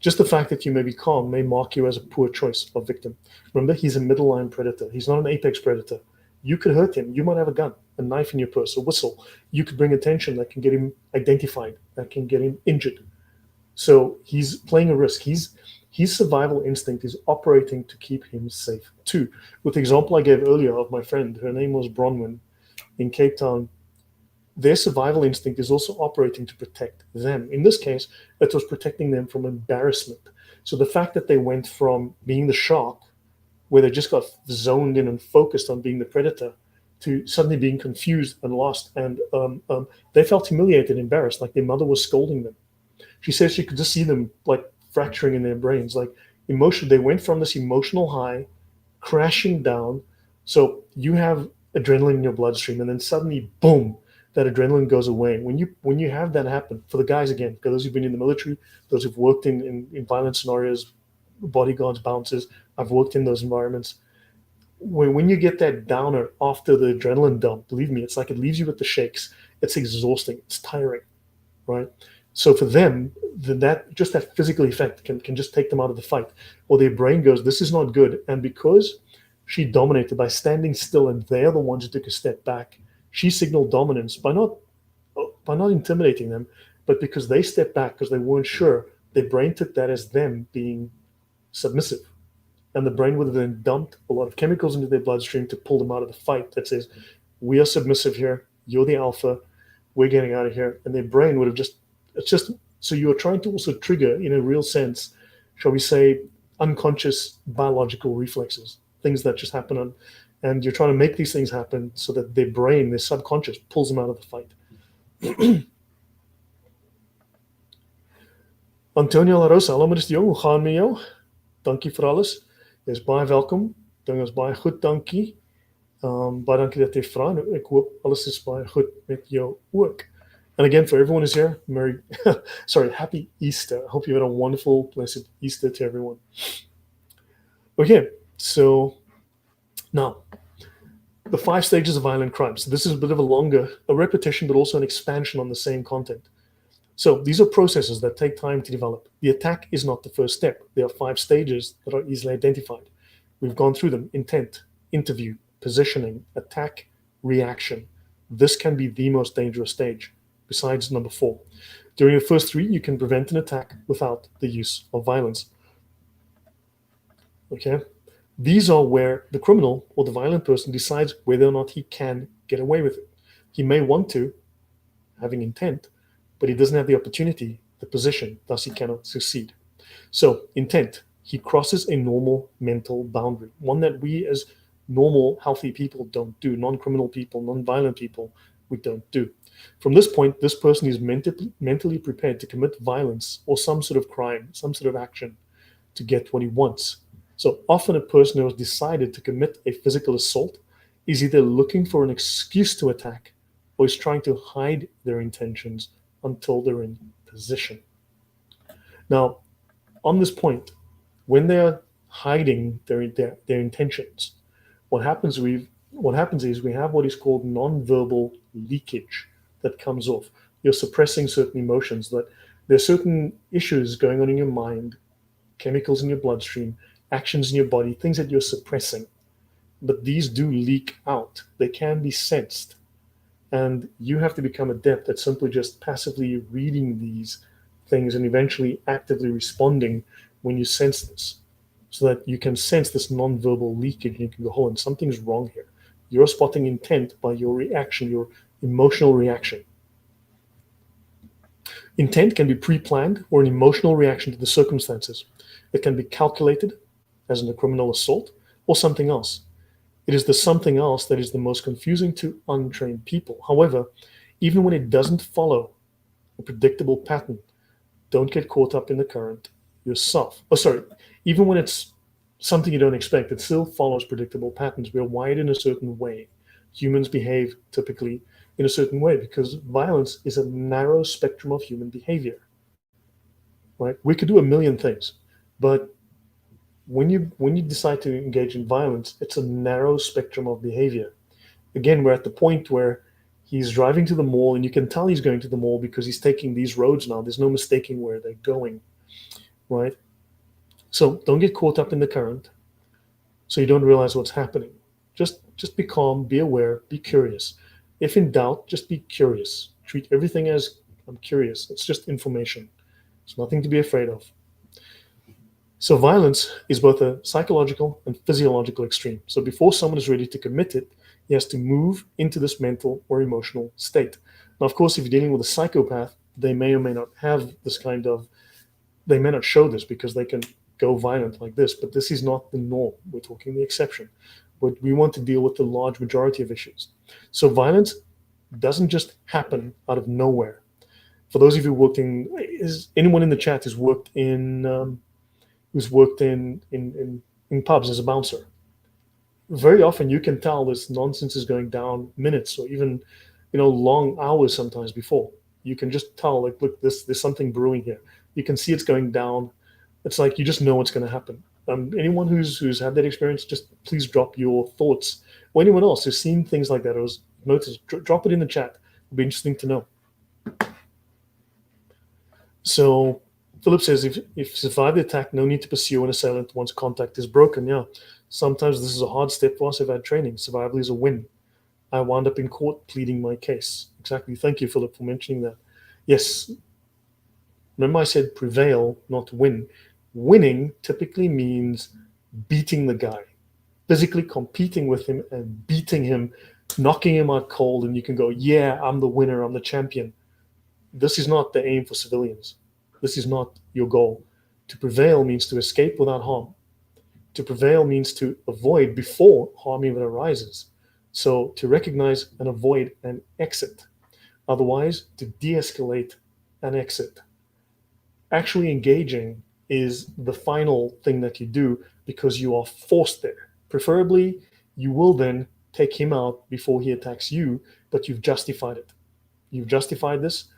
Just the fact that you may be calm may mark you as a poor choice of victim. Remember, he's a middle line predator. He's not an apex predator. You could hurt him. You might have a gun, a knife in your purse, a whistle. You could bring attention that can get him identified, that can get him injured. So he's playing a risk. His survival instinct is operating to keep him safe too. With the example I gave earlier of my friend, her name was Bronwyn in Cape Town. Their survival instinct is also operating to protect them. In this case, it was protecting them from embarrassment. So the fact that they went from being the shark, where they just got zoned in and focused on being the predator, to suddenly being confused and lost. And they felt humiliated, embarrassed, like their mother was scolding them. She says she could just see them like fracturing in their brains, like emotion. They went from this emotional high crashing down. So you have adrenaline in your bloodstream, and then suddenly, boom, that adrenaline goes away. When you have that happen, for the guys again, for those who've been in the military, those who've worked in violent scenarios, bodyguards, bouncers, I've worked in those environments. When you get that downer after the adrenaline dump, believe me, it's like it leaves you with the shakes. It's exhausting. It's tiring, right? So for them, that physical effect can just take them out of the fight, or their brain goes, "This is not good." And because she dominated by standing still, and they're the ones who took a step back, she signaled dominance by not intimidating them, but because they stepped back because they weren't sure. Their brain took that as them being submissive, and the brain would have then dumped a lot of chemicals into their bloodstream to pull them out of the fight. That says, "We are submissive here. You're the alpha. We're getting out of here." And their brain would have it's just, so you are trying to also trigger, in a real sense, shall we say, unconscious biological reflexes, things that just happen and you're trying to make these things happen so that their brain, their subconscious, pulls them out of the fight. Antonio La Rosa, hallo meneer de Jong, hoe gaan met jou? Dankie vir alles. Jy's baie welkom. Ding is baie goed, dankie. Baie dankie dat jy vra. Nou, ek hoop alles is baie goed met jou ook. And again, for everyone who's here, Merry, sorry, Happy Easter. I hope you had a wonderful, blessed Easter to everyone. Okay, so now the 5 stages of violent crime. So this is a bit of a repetition, but also an expansion on the same content. So these are processes that take time to develop. The attack is not the first step. There are 5 stages that are easily identified. We've gone through them: intent, interview, positioning, attack, reaction. This can be the most dangerous stage, besides number 4. During the first 3, you can prevent an attack without the use of violence. Okay? These are where the criminal or the violent person decides whether or not he can get away with it. He may want to, having intent, but he doesn't have the opportunity, the position, thus he cannot succeed. So, intent. He crosses a normal mental boundary, one that we as normal, healthy people don't do. Non-criminal people, non-violent people, we don't do. From this point, this person is mentally prepared to commit violence or some sort of crime, some sort of action to get what he wants. So often a person who has decided to commit a physical assault is either looking for an excuse to attack or is trying to hide their intentions until they're in position. Now, on this point, when they are hiding their intentions, what happens is we have what is called non-verbal leakage that comes off. You're suppressing certain emotions, that there's certain issues going on in your mind, chemicals in your bloodstream, actions in your body, things that you're suppressing. But these do leak out. They can be sensed. And you have to become adept at simply just passively reading these things and eventually actively responding when you sense this, so that you can sense this non-verbal leakage and you can go, hold on, something's wrong here. You're spotting intent by your reaction, your emotional reaction. Intent can be pre-planned or an emotional reaction to the circumstances. It can be calculated, as in a criminal assault, or something else. It is the something else that is the most confusing to untrained people. However, even when it doesn't follow a predictable pattern, don't get caught up in the current yourself. Even when it's something you don't expect, it still follows predictable patterns. We are wired in a certain way. Humans behave typically in a certain way because violence is a narrow spectrum of human behavior. Right? We could do a million things, but when you decide to engage in violence, it's a narrow spectrum of behavior. Again, we're at the point where he's driving to the mall, and you can tell he's going to the mall because he's taking these roads now. There's no mistaking where they're going, right? So don't get caught up in the current so you don't realize what's happening. Just be calm, be aware, be curious. If in doubt, just be curious. Treat everything as, I'm curious. It's just information. It's nothing to be afraid of. So violence is both a psychological and physiological extreme. So before someone is ready to commit it, he has to move into this mental or emotional state. Now, of course, if you're dealing with a psychopath, they may or may not have this kind of, they may not show this because they can go violent like this, but this is not the norm. We're talking the exception. But we want to deal with the large majority of issues. So violence doesn't just happen out of nowhere. For those of you working, is anyone in the chat who's worked in pubs as a bouncer? Very often you can tell this nonsense is going down minutes or even long hours sometimes before. You can just tell, like, look, there's something brewing here. You can see it's going down. It's like you just know what's going to happen. Anyone who's had that experience, just please drop your thoughts. Or anyone else who's seen things like that or has noticed, drop it in the chat. It'll be interesting to know. So Philip says, if you survive the attack, no need to pursue an assailant once contact is broken. Yeah, sometimes this is a hard step for us who've had training. Survival is a win. I wound up in court pleading my case. Exactly. Thank you, Philip, for mentioning that. Yes. Remember I said prevail, not win. Winning typically means beating the guy, physically competing with him and beating him, knocking him out cold, and you can go, yeah, I'm the winner, I'm the champion. This is not the aim for civilians. This is not your goal. To prevail means to escape without harm. To prevail means to avoid before harm even arises. So to recognize and avoid an exit. Otherwise, to de-escalate an exit. Actually engaging is the final thing that you do because you are forced there. Preferably, you will then take him out before he attacks you, but you've justified it. You've justified this,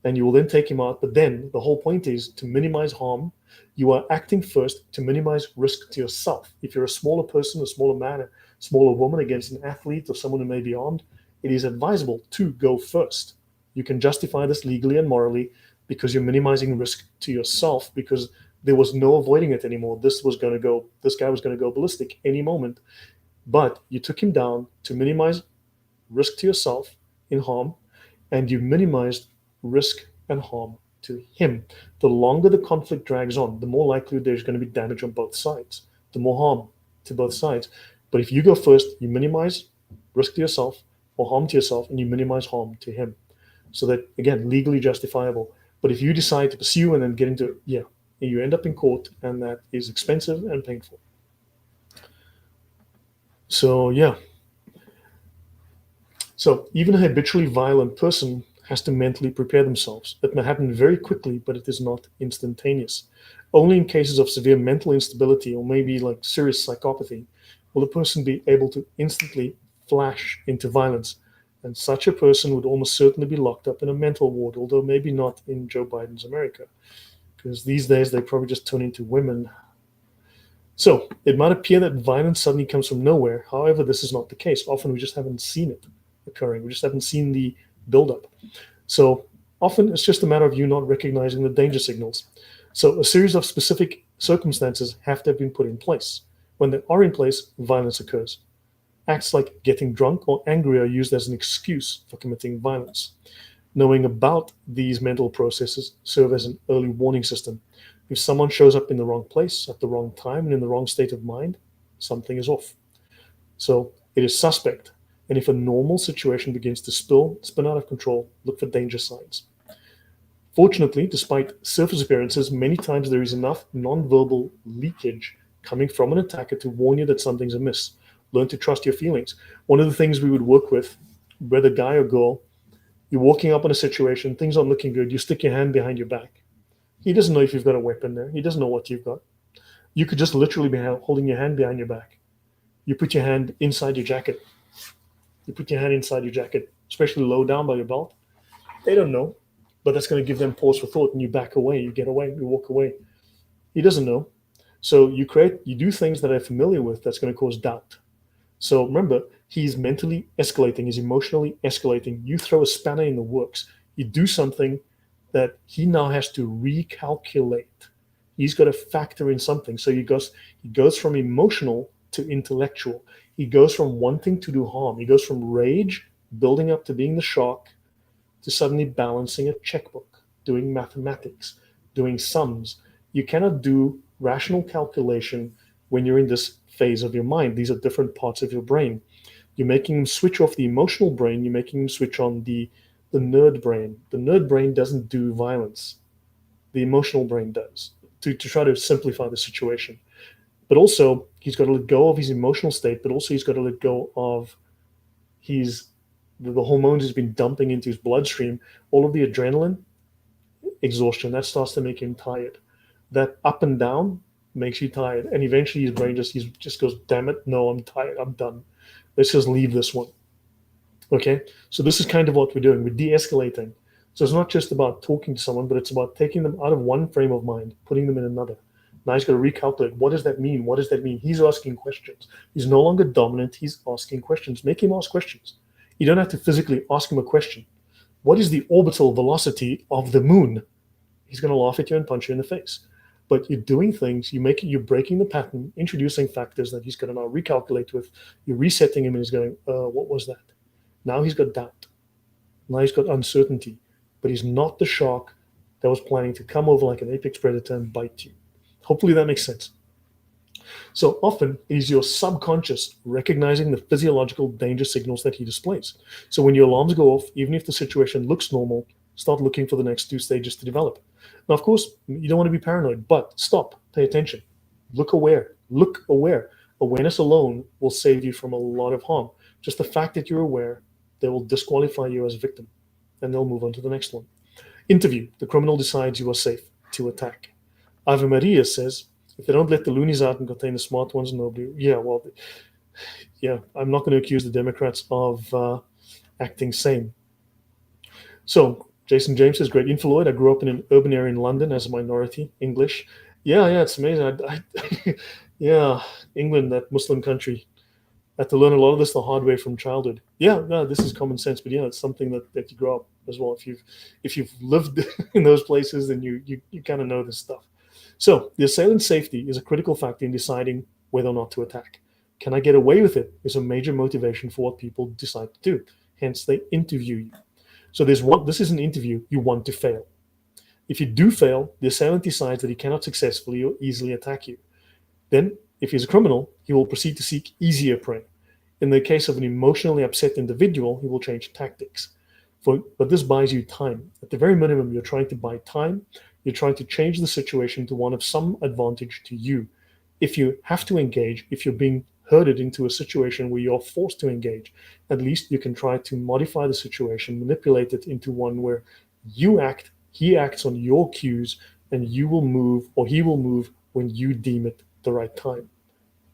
and you will then take him out. But then the whole point is to minimize harm. You are acting first to minimize risk to yourself. If you're a smaller person, a smaller man, a smaller woman against an athlete or someone who may be armed, it is advisable to go first. You can justify this legally and morally because you're minimizing risk to yourself, because there was no avoiding it anymore. This guy was going to go ballistic any moment. But you took him down to minimize risk to yourself in harm, and you minimized risk and harm to him. The longer the conflict drags on, the more likely there's going to be damage on both sides, the more harm to both sides. But if you go first, you minimize risk to yourself or harm to yourself, and you minimize harm to him. So that, again, legally justifiable. But if you decide to pursue and then get into, yeah, you end up in court, and that is expensive and painful. So, yeah. So even a habitually violent person has to mentally prepare themselves. It may happen very quickly, but it is not instantaneous. Only in cases of severe mental instability or maybe like serious psychopathy will a person be able to instantly flash into violence. And such a person would almost certainly be locked up in a mental ward, although maybe not in Joe Biden's America, because these days they probably just turn into women. So it might appear that violence suddenly comes from nowhere. However, this is not the case. Often we just haven't seen it occurring. We just haven't seen the buildup. So often it's just a matter of you not recognizing the danger signals. So a series of specific circumstances have to have been put in place. When they are in place, violence occurs. Acts like getting drunk or angry are used as an excuse for committing violence. Knowing about these mental processes serve as an early warning system. If someone shows up in the wrong place at the wrong time and in the wrong state of mind, something is off. So it is suspect. And if a normal situation begins to spin out of control, look for danger signs. Fortunately, despite surface appearances, many times there is enough nonverbal leakage coming from an attacker to warn you that something's amiss. Learn to trust your feelings. One of the things we would work with, whether guy or girl, you're walking up on a situation, things aren't looking good, you stick your hand behind your back. He doesn't know if you've got a weapon there. He doesn't know what you've got. You could just literally be holding your hand behind your back. You put your hand inside your jacket. You put your hand inside your jacket, especially low down by your belt. They don't know, but that's going to give them pause for thought, and you back away, you get away, you walk away. He doesn't know. So you do things that are familiar with that's going to cause doubt. So remember, he's mentally escalating, he's emotionally escalating. You throw a spanner in the works. You do something that he now has to recalculate. He's got to factor in something. So he goes from emotional to intellectual. He goes from wanting to do harm. He goes from rage, building up to being the shock, to suddenly balancing a checkbook, doing mathematics, doing sums. You cannot do rational calculation when you're in this phase of your mind. These are different parts of your brain. You're making them switch off the emotional brain. You're making them switch on the nerd brain. The nerd brain doesn't do violence. The emotional brain does, to try to simplify the situation. But also, he's got to let go of his emotional state, but also he's got to let go of the hormones he's been dumping into his bloodstream, all of the adrenaline, exhaustion, that starts to make him tired. That up and down makes you tired. And eventually his brain just goes, damn it, no, I'm tired, I'm done. Let's just leave this one. Okay? So this is kind of what we're doing. We're de-escalating. So it's not just about talking to someone, but it's about taking them out of one frame of mind, putting them in another. Now he's got to recalculate. What does that mean? What does that mean? He's asking questions. He's no longer dominant. He's asking questions. Make him ask questions. You don't have to physically ask him a question. What is the orbital velocity of the moon? He's going to laugh at you and punch you in the face. But you're doing things, you're breaking the pattern, introducing factors that he's going to now recalculate with. You're resetting him, and he's going, what was that? Now he's got doubt. Now he's got uncertainty. But he's not the shark that was planning to come over like an apex predator and bite you. Hopefully that makes sense. So often it is your subconscious recognizing the physiological danger signals that he displays. So when your alarms go off, even if the situation looks normal, start looking for the next two stages to develop. Now, of course, you don't want to be paranoid, but stop, pay attention, look aware. Awareness alone will save you from a lot of harm. Just the fact that you're aware, they will disqualify you as a victim, and they'll move on to the next one. Interview. The criminal decides you are safe to attack. Ave Maria says, If they don't let the loonies out and contain the smart ones, nobody. Yeah, well, yeah, I'm not going to accuse the Democrats of acting sane. So Jason James says, great info, Lloyd. I grew up in an urban area in London as a minority, English. Yeah, yeah, it's amazing. Yeah, England, that Muslim country. I had to learn a lot of this the hard way from childhood. Yeah, no, this is common sense, but yeah, it's something that you grow up as well. If you've lived in those places, then you kind of know this stuff. So the assailant's safety is a critical factor in deciding whether or not to attack. Can I get away with it? Is a major motivation for what people decide to do. Hence, they interview you. So there's one. This is an interview. You want to fail. If you do fail, the assailant decides that he cannot successfully or easily attack you. Then, if he's a criminal, he will proceed to seek easier prey. In the case of an emotionally upset individual, he will change tactics. But this buys you time. At the very minimum, you're trying to buy time. You're trying to change the situation to one of some advantage to you. If you have to engage, if you're being herded into a situation where you're forced to engage, at least you can try to modify the situation, manipulate it into one where you act, he acts on your cues, and you will move or he will move when you deem it the right time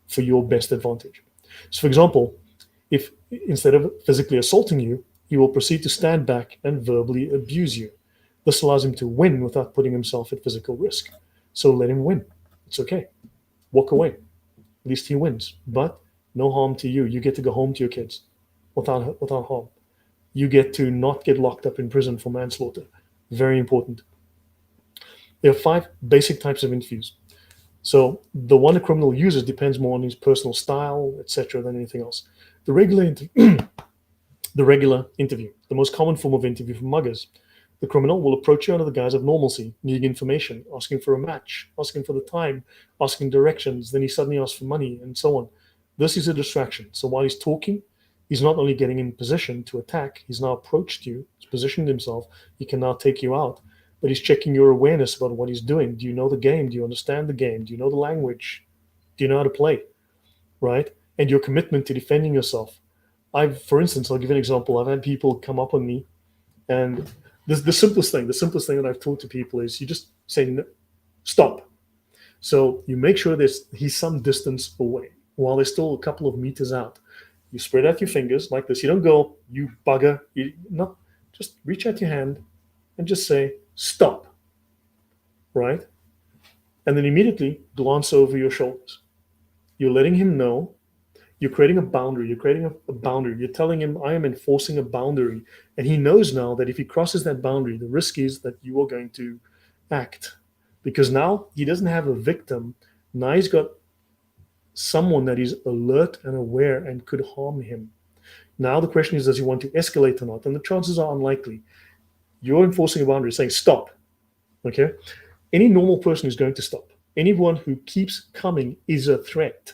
for your best advantage. So, for example, if instead of physically assaulting you, he will proceed to stand back and verbally abuse you. This allows him to win without putting himself at physical risk. So let him win. It's okay. Walk away. At least he wins. But no harm to you. You get to go home to your kids without harm. You get to not get locked up in prison for manslaughter. Very important. There are 5 basic types of interviews. So the one a criminal uses depends more on his personal style, etc., than anything else. The regular, the regular interview, the most common form of interview for muggers. The criminal will approach you under the guise of normalcy, needing information, asking for a match, asking for the time, asking directions. Then he suddenly asks for money, and so on. This is a distraction. So while he's talking, he's not only getting in position to attack, he's now approached you, he's positioned himself, he can now take you out. But he's checking your awareness about what he's doing. Do you know the game? Do you understand the game? Do you know the language? Do you know how to play? Right? And your commitment to defending yourself. For instance, I'll give you an example. I've had people come up on me, and the simplest thing that I've taught to people is you just say, "No, stop." So you make sure he's some distance away while they're still a couple of meters out. You spread out your fingers like this. You don't go, "You bugger." No, just reach out your hand and just say, "Stop." Right? And then immediately glance over your shoulders. You're letting him know. You're creating a boundary. You're creating a boundary. You're telling him, I am enforcing a boundary. And he knows now that if he crosses that boundary, the risk is that you are going to act. Because now he doesn't have a victim. Now he's got someone that is alert and aware and could harm him. Now the question is, does he want to escalate or not? And the chances are unlikely. You're enforcing a boundary, saying, stop. Okay? Any normal person is going to stop. Anyone who keeps coming is a threat.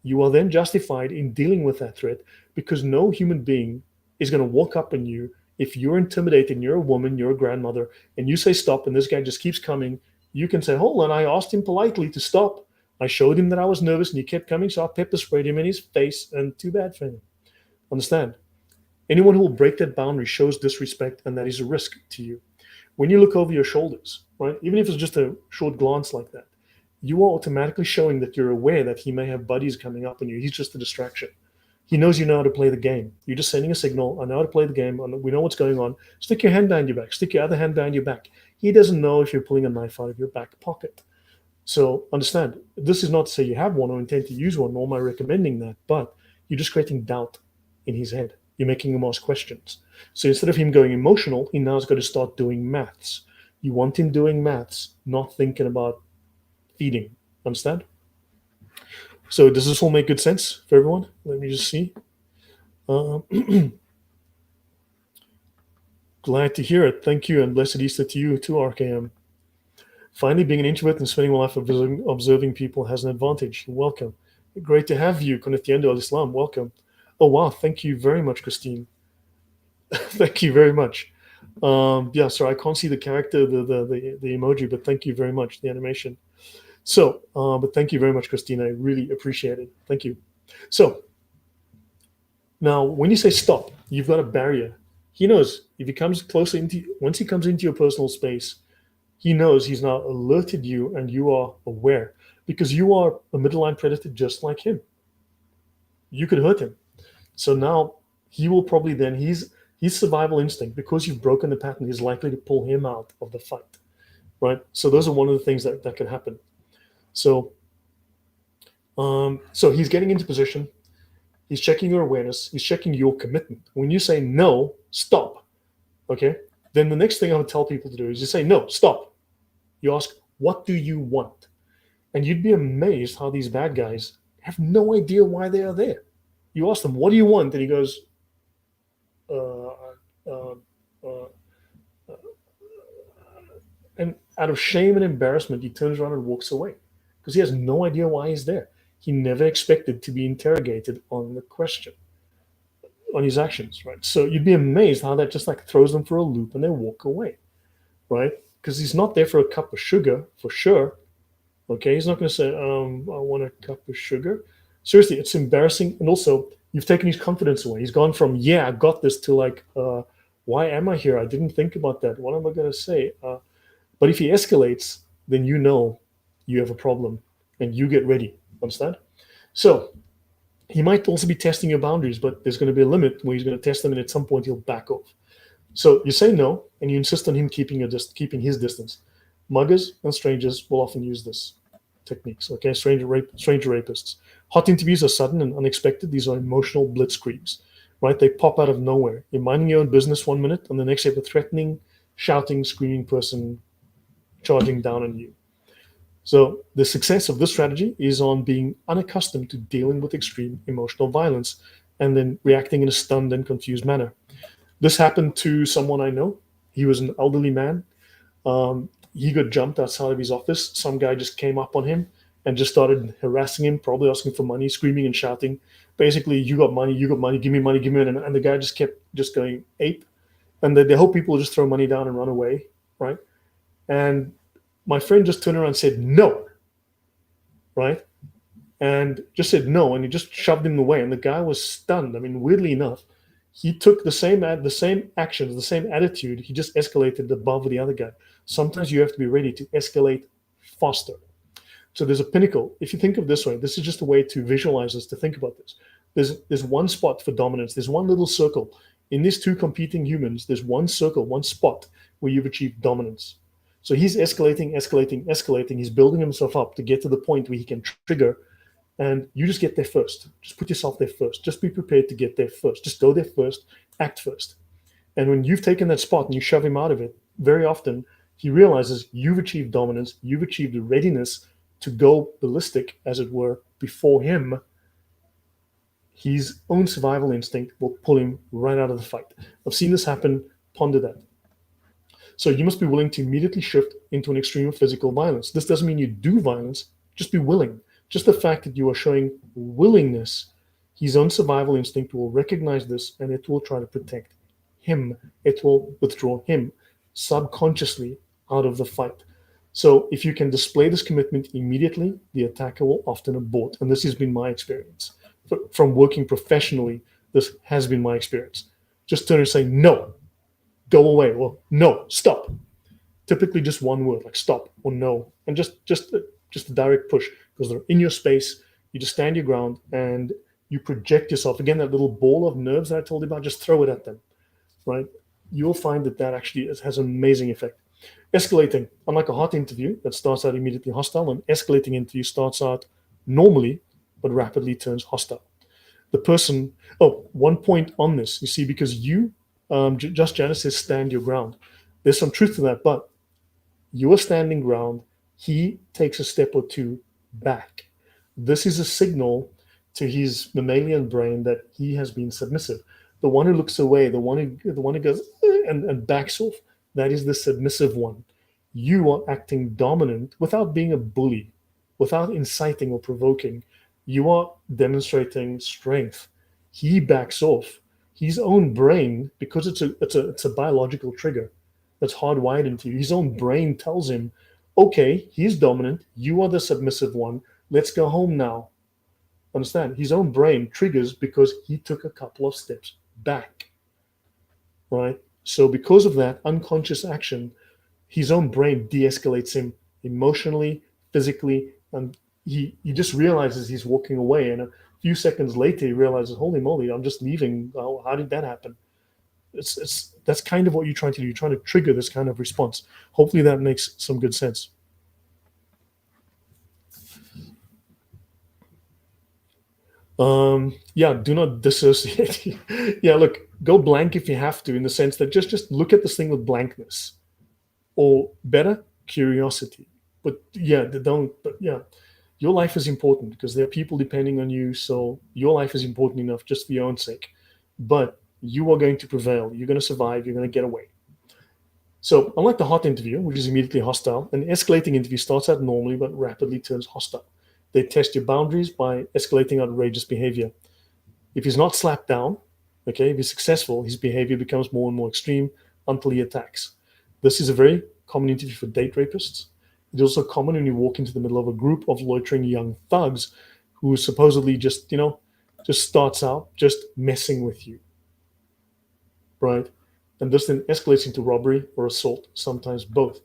You are then justified in dealing with that threat because no human being is going to walk up on you if you're intimidated and you're a woman, you're a grandmother, and you say stop, and this guy just keeps coming. You can say, hold on, I asked him politely to stop. I showed him that I was nervous and he kept coming, so I pepper sprayed him in his face, and too bad for him. Understand? Anyone who will break that boundary shows disrespect, and that is a risk to you. When you look over your shoulders, right, even if it's just a short glance like that, you are automatically showing that you're aware that he may have buddies coming up on you. He's just a distraction. He knows you know how to play the game. You're just sending a signal. I know how to play the game. We know what's going on. Stick your hand behind your back. Stick your other hand behind your back. He doesn't know if you're pulling a knife out of your back pocket. So understand, this is not to say you have one or intend to use one, nor am I recommending that, but you're just creating doubt in his head. You're making him ask questions. So instead of him going emotional, he now's got to start doing maths. You want him doing maths, not thinking about feeding. Understand? So does this all make good sense for everyone? Let me just see. Uh, glad to hear it. Thank you, and blessed Easter to you too, RKM. Finally, being an introvert and spending my life observing people has an advantage. You're welcome. Great to have you. Conectiendo al Islam. Welcome. Oh, wow. Thank you very much, Christine. Thank you very much. Yeah, sorry, I can't see the character, the emoji, but thank you very much, the animation. So, but thank you very much, Christina. I really appreciate it. Thank you. So, now when you say stop, you've got a barrier. He knows if he comes closer once he comes into your personal space, he knows he's now alerted you and you are aware. because you are a middle line predator just like him. You could hurt him. So now he will probably then his survival instinct, because you've broken the pattern, is likely to pull him out of the fight, right? So those are one of the things that can happen. So so he's getting into position. He's checking your awareness. He's checking your commitment. When you say no, stop. Okay. Then the next thing I would tell people to do is you say no, stop. You ask, what do you want? And you'd be amazed how these bad guys have no idea why they are there. You ask them, what do you want? And he goes, uh, uh, uh, and out of shame and embarrassment, he turns around and walks away because he has no idea why he's there. He never expected to be interrogated on the question, on his actions, right? So you'd be amazed how that just like throws them for a loop and they walk away, right? Because he's not there for a cup of sugar for sure. Okay, he's not going to say, I want a cup of sugar. Seriously, it's embarrassing. And also, you've taken his confidence away. He's gone from, yeah, I got this, to like, why am I here? I didn't think about that. What am I going to say? But if he escalates, then you know you have a problem and you get ready. Understand? So he might also be testing your boundaries, but there's going to be a limit where he's going to test them, and at some point he'll back off. So you say no, and you insist on him keeping his distance. Muggers and strangers will often use this techniques. Okay, stranger rapists. Hot interviews are sudden and unexpected. These are emotional blitzkriegs, right? They pop out of nowhere. You're minding your own business 1 minute, and the next you have a threatening, shouting, screaming person charging down on you. So the success of this strategy is on being unaccustomed to dealing with extreme emotional violence and then reacting in a stunned and confused manner. This happened to someone I know. He was an elderly man. He got jumped outside of his office. Some guy just came up on him and just started harassing him, probably asking for money, screaming and shouting. Basically, you got money, give me money, give me money. And the guy just kept just going ape. And they hope people will just throw money down and run away, right? And my friend just turned around and said, no, right? And just said no, and he just shoved him away. And the guy was stunned. I mean, weirdly enough, he took the same actions, the same attitude. He just escalated above the other guy. Sometimes you have to be ready to escalate faster. So there's a pinnacle. If you think of this way, this is just a way to visualize this, to think about this. There's one spot for dominance. There's one little circle. In these two competing humans, there's one circle, one spot where you've achieved dominance. So he's escalating, escalating, escalating. He's building himself up to get to the point where he can trigger, and you just get there first. Just put yourself there first. Just be prepared to get there first. Just go there first, act first. And when you've taken that spot and you shove him out of it, very often he realizes you've achieved dominance, you've achieved the readiness to go ballistic, as it were, before him. His own survival instinct will pull him right out of the fight. I've seen this happen. Ponder that. So you must be willing to immediately shift into an extreme of physical violence. This doesn't mean you do violence, just be willing. Just the fact that you are showing willingness, his own survival instinct will recognize this and it will try to protect him. It will withdraw him subconsciously out of the fight. So if you can display this commitment immediately, the attacker will often abort. And this has been my experience. From working professionally, this has been my experience. Just turn and say, no, go away, or no, stop. Typically just one word, like stop or no. And just a direct push, because they're in your space. You just stand your ground and you project yourself. Again, that little ball of nerves that I told you about, just throw it at them, right? You'll find that actually has an amazing effect. Escalating, unlike a hot interview that starts out immediately hostile, an escalating interview starts out normally, but rapidly turns hostile. The person, one point on this, you see, because you, just Janice says, stand your ground. There's some truth to that, but you are standing ground. He takes a step or two back. This is a signal to his mammalian brain that he has been submissive. The one who looks away, the one who goes and backs off, that is the submissive one. You are acting dominant without being a bully, without inciting or provoking. You are demonstrating strength. He backs off. His own brain, because it's a biological trigger that's hardwired into you. His own brain tells him, okay, he's dominant. You are the submissive one. Let's go home now. Understand? His own brain triggers because he took a couple of steps back, right? So because of that unconscious action, his own brain de-escalates him emotionally, physically, and he just realizes he's walking away, and a few seconds later he realizes, holy moly, I'm just leaving. How did that happen? It's That's kind of what you're trying to do. You're trying to trigger this kind of response. Hopefully that makes some good sense. Yeah, do not dissociate. Yeah, look, go blank if you have to, in the sense that just look at this thing with blankness, or better, curiosity. But yeah, don't. But yeah, your life is important because there are people depending on you. So your life is important enough just for your own sake. But you are going to prevail. You're going to survive. You're going to get away. So, unlike the hot interview, which is immediately hostile, an escalating interview starts out normally but rapidly turns hostile. They test your boundaries by escalating outrageous behavior. If he's not slapped down, okay, if he's successful, his behavior becomes more and more extreme until he attacks. This is a very common interview for date rapists. It's also common when you walk into the middle of a group of loitering young thugs who supposedly just starts out just messing with you, right? And this then escalates into robbery or assault, sometimes both.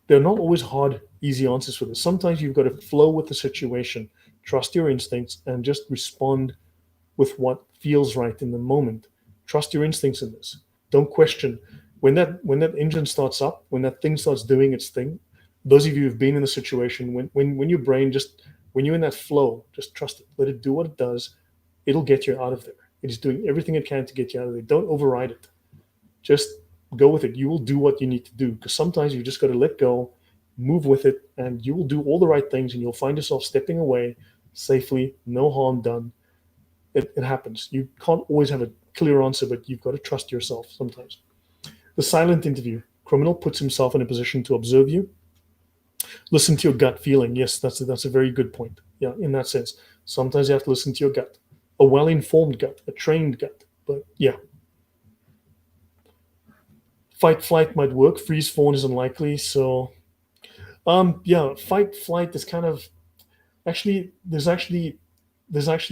There are not always hard, easy answers for this. Sometimes you've got to flow with the situation, trust your instincts, and just respond with what feels right in the moment. Trust your instincts in this. Don't question when that engine starts up, when that thing starts doing its thing. Those of you who've been in the situation, when your brain just when you're in that flow, just trust it. Let it do what it does. It'll get you out of there. It is doing everything it can to get you out of there. Don't override it. Just go with it. You will do what you need to do, because sometimes you just got to let go, move with it, and you will do all the right things, and you'll find yourself stepping away safely, no harm done. It happens. You can't always have a clear answer, but you've got to trust yourself sometimes. The silent interview. Criminal puts himself in a position to observe you. Listen to your gut feeling. Yes, that's a very good point. Yeah, in that sense. Sometimes you have to listen to your gut. A well-informed gut, a trained gut. But yeah. Fight flight might work. Freeze fawn is unlikely. So yeah, fight flight is kind of actually there's actually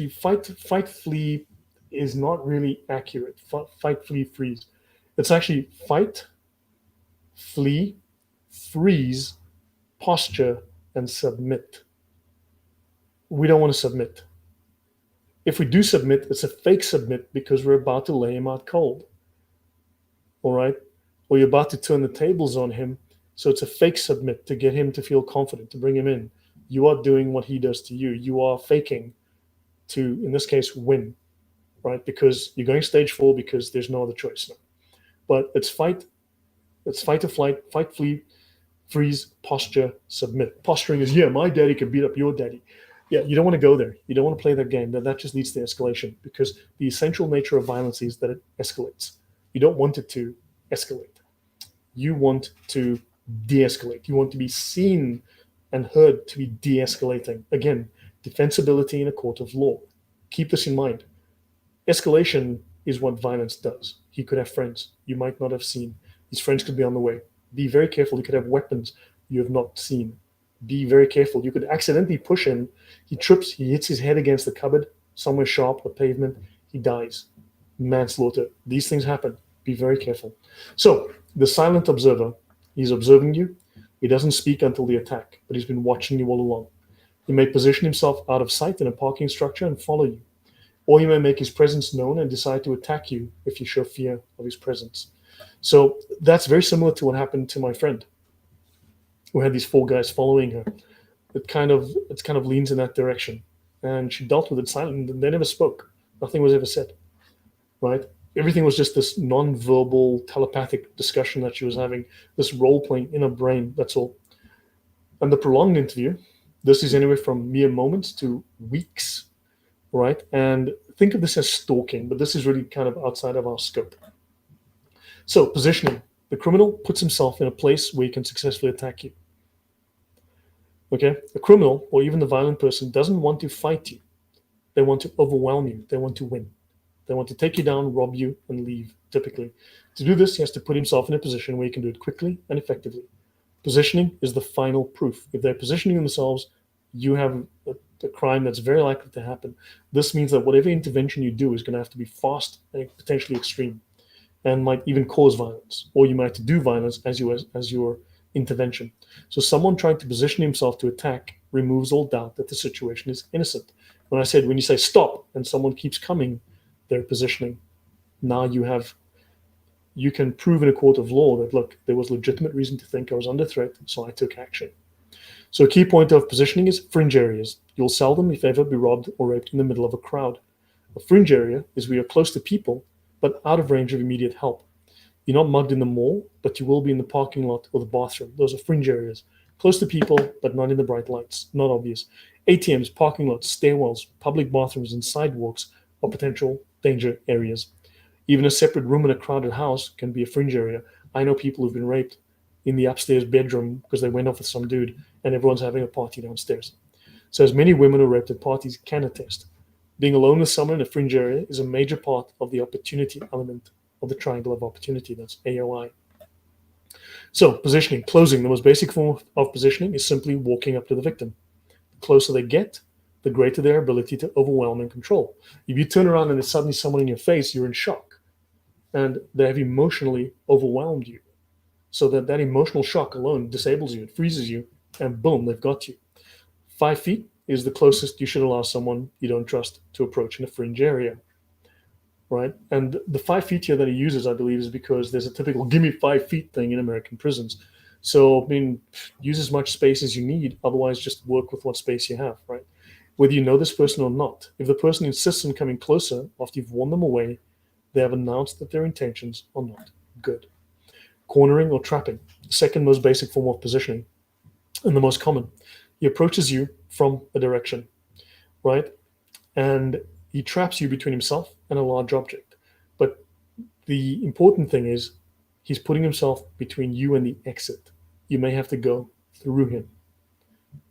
fight flee is not really accurate. Fight flee freeze. It's actually fight flee freeze posture and submit. We don't want to submit. If we do submit, it's a fake submit because we're about to lay him out cold. All right, or you're about to turn the tables on him. So it's a fake submit to get him to feel confident, to bring him in. You are doing what he does to you. You are faking to, in this case, win, right? Because you're going stage 4 because there's no other choice now. But it's fight or flight, fight, flee, freeze, posture, submit. Posturing is, yeah, my daddy could beat up your daddy. Yeah, you don't want to go there. You don't want to play that game. That just leads to escalation, because the essential nature of violence is that it escalates. You don't want it to escalate. You want to de-escalate. You want to be seen and heard to be de-escalating. Again, defensibility in a court of law. Keep this in mind. Escalation is what violence does. He could have friends you might not have seen. His friends could be on the way. Be very careful. He could have weapons you have not seen. Be very careful. You could accidentally push him. He trips. He hits his head against the cupboard, somewhere sharp, the pavement. He dies. Manslaughter. These things happen. Be very careful. So, the silent observer, he's observing you. He doesn't speak until the attack, but he's been watching you all along. He may position himself out of sight in a parking structure and follow you. Or he may make his presence known and decide to attack you if you show fear of his presence. So that's very similar to what happened to my friend, who had these 4 guys following her. It kind of leans in that direction. And she dealt with it silently. They never spoke. Nothing was ever said. Right? Everything was just this non-verbal telepathic discussion that she was having, this role-playing in her brain, that's all. And the prolonged interview, this is anywhere from mere moments to weeks, right? And think of this as stalking, but this is really kind of outside of our scope. So, positioning. The criminal puts himself in a place where he can successfully attack you. Okay? The criminal, or even the violent person, doesn't want to fight you. They want to overwhelm you. They want to win. They want to take you down, rob you, and leave, typically. To do this, he has to put himself in a position where he can do it quickly and effectively. Positioning is the final proof. If they're positioning themselves, you have a crime that's very likely to happen. This means that whatever intervention you do is going to have to be fast and potentially extreme, and might even cause violence, or you might do violence as your intervention. So someone trying to position himself to attack removes all doubt that the situation is innocent. When I said, when you say stop and someone keeps coming, they're positioning. Now you can prove in a court of law that, look, there was legitimate reason to think I was under threat, so I took action. So a key point of positioning is fringe areas. You'll seldom, if ever, be robbed or raped in the middle of a crowd. A fringe area is where you're close to people, but out of range of immediate help. You're not mugged in the mall, but you will be in the parking lot or the bathroom. Those are fringe areas. Close to people, but not in the bright lights. Not obvious. ATMs, parking lots, stairwells, public bathrooms, and sidewalks are potential danger areas. Even a separate room in a crowded house can be a fringe area. I know people who've been raped in the upstairs bedroom because they went off with some dude and everyone's having a party downstairs. So, as many women who are raped at parties can attest, being alone with someone in a fringe area is a major part of the opportunity element of the triangle of opportunity. That's AOI. So, positioning, closing. The most basic form of positioning is simply walking up to the victim. The closer they get, the greater their ability to overwhelm and control. If you turn around and there's suddenly someone in your face, you're in shock. And they have emotionally overwhelmed you. So that emotional shock alone disables you, it freezes you, and boom, they've got you. 5 feet is the closest you should allow someone you don't trust to approach in a fringe area, right? And the 5 feet here that he uses, I believe, is because there's a typical "give me 5 feet" thing in American prisons. So, I mean, use as much space as you need. Otherwise, just work with what space you have, right? Whether you know this person or not. If the person insists on coming closer after you've warned them away, they have announced that their intentions are not good. Cornering or trapping, the second most basic form of positioning, and the most common. He approaches you from a direction, right? And he traps you between himself and a large object. But the important thing is he's putting himself between you and the exit. You may have to go through him.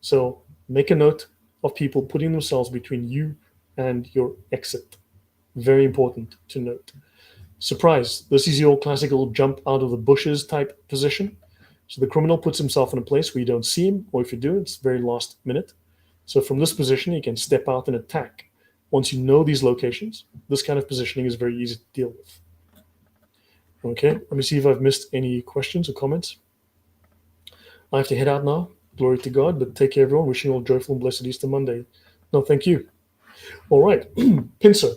So make a note of people putting themselves between you and your exit. Very important to note. Surprise. This is your classical jump out of the bushes type position. So the criminal puts himself in a place where you don't see him, or if you do, it's very last minute. So from this position, you can step out and attack. Once you know these locations, this kind of positioning is very easy to deal with. Okay, let me see if I've missed any questions or comments. I have to head out now. Glory to God, but take care, everyone. Wishing you all joyful and blessed Easter Monday. No, thank you. All right, pincer.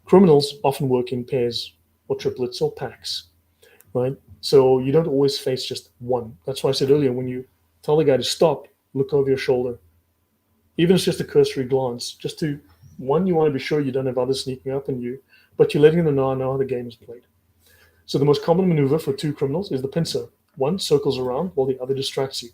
Criminals often work in pairs or triplets or packs, right? So you don't always face just one. That's why I said earlier, when you tell the guy to stop, look over your shoulder. Even if it's just a cursory glance, just to, one, you want to be sure you don't have others sneaking up on you, but you're letting them know how the game is played. So the most common maneuver for two criminals is the pincer. One circles around while the other distracts you.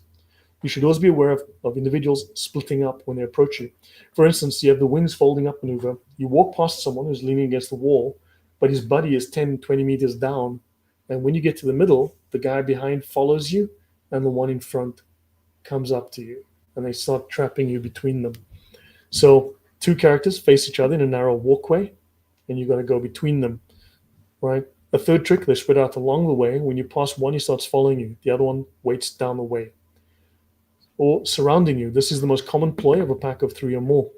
You should always be aware of individuals splitting up when they approach you. For instance, you have the wings folding up maneuver. You walk past someone who's leaning against the wall, but his buddy is 10, 20 meters down. And when you get to the middle, the guy behind follows you, and the one in front comes up to you, and they start trapping you between them. So two characters face each other in a narrow walkway, and you've got to go between them, right? A third trick, they spread out along the way. When you pass one, he starts following you. The other one waits down the way. Or surrounding you. This is the most common ploy of a pack of three or more.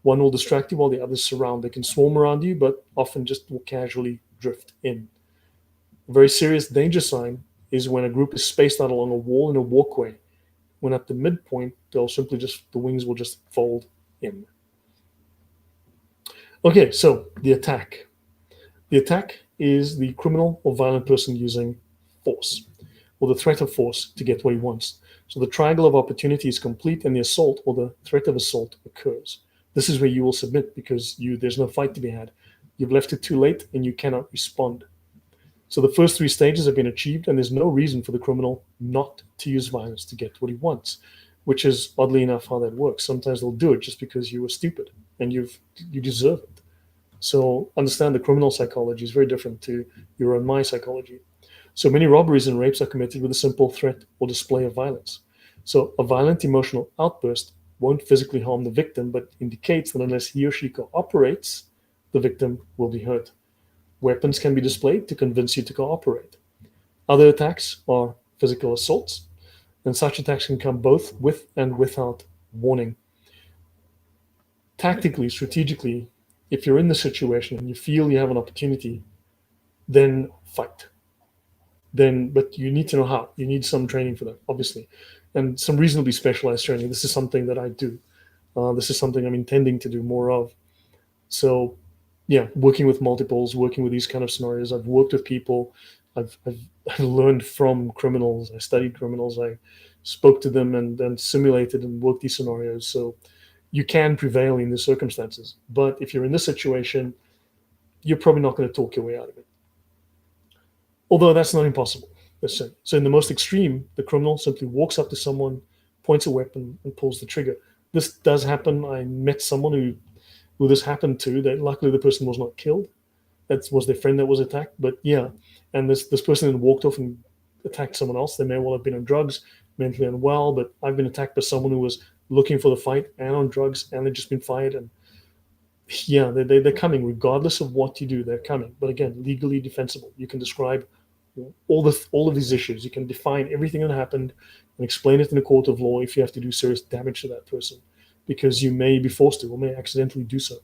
One will distract you while the others surround. They can swarm around you, but often just will casually drift in. A very serious danger sign is when a group is spaced out along a wall in a walkway. When at the midpoint, the wings will just fold in. Okay, so the attack. The attack is the criminal or violent person using force, or the threat of force to get what he wants. So the triangle of opportunity is complete and the assault or the threat of assault occurs. This is where you will submit because there's no fight to be had. You've left it too late and you cannot respond. So the first three stages have been achieved and there's no reason for the criminal not to use violence to get what he wants, which is oddly enough how that works. Sometimes they'll do it just because you were stupid and you deserve it. So understand the criminal psychology is very different to your and my psychology. So many robberies and rapes are committed with a simple threat or display of violence. So a violent emotional outburst won't physically harm the victim, but indicates that unless he or she cooperates, the victim will be hurt. Weapons can be displayed to convince you to cooperate. Other attacks are physical assaults, and such attacks can come both with and without warning. Tactically, strategically, if you're in the situation and you feel you have an opportunity, then fight. But you need to know how. You need some training for that, obviously. and some reasonably specialized training. This is something that I do. This is something I'm intending to do more of. So, yeah, working with multiples, working with these kind of scenarios. I've worked with people. I've learned from criminals. I studied criminals. I spoke to them and then simulated and worked these scenarios. So you can prevail in these circumstances. But if you're in this situation, you're probably not going to talk your way out of it. Although that's not impossible. Let's say. So in the most extreme, the criminal simply walks up to someone, points a weapon, and pulls the trigger. This does happen. I met someone who this happened to. That luckily the person was not killed. That was their friend that was attacked. But yeah, and this person then walked off and attacked someone else. They may well have been on drugs, mentally unwell. But I've been attacked by someone who was looking for the fight and on drugs, and they've just been fired. And yeah, they're coming regardless of what you do. They're coming. But again, legally defensible. You can describe all of these issues. You can define everything that happened and explain it in a court of law if you have to do serious damage to that person, because you may be forced to or may accidentally do so.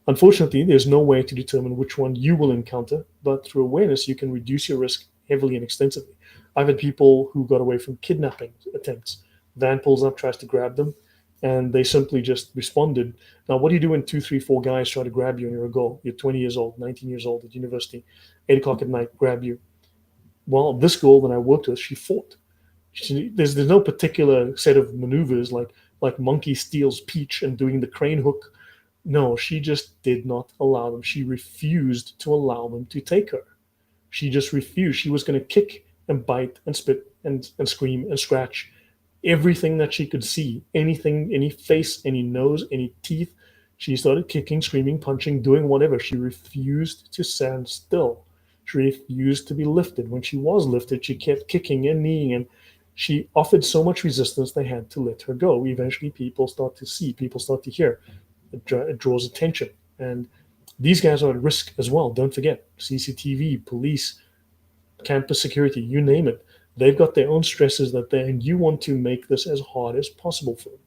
Unfortunately, there's no way to determine which one you will encounter, but through awareness, you can reduce your risk heavily and extensively. I've had people who got away from kidnapping attempts. Van pulls up, tries to grab them, and they simply just responded. Now, what do you do when two, three, four guys try to grab you and you're a girl? You're 20 years old, 19 years old at university, 8 o'clock at night, grab you. Well, this girl that I worked with, she fought. There's no particular set of maneuvers like monkey steals peach and doing the crane hook. No, she just did not allow them. She refused to allow them to take her. She just refused. She was going to kick and bite and spit and scream and scratch everything that she could see, anything, any face, any nose, any teeth. She started kicking, screaming, punching, doing whatever. She refused to stand still. She refused to be lifted. When she was lifted, she kept kicking and kneeing, and she offered so much resistance they had to let her go. Eventually, people start to see, people start to hear. It draws attention. And these guys are at risk as well. Don't forget CCTV, police, campus security, you name it. They've got their own stresses and you want to make this as hard as possible for them.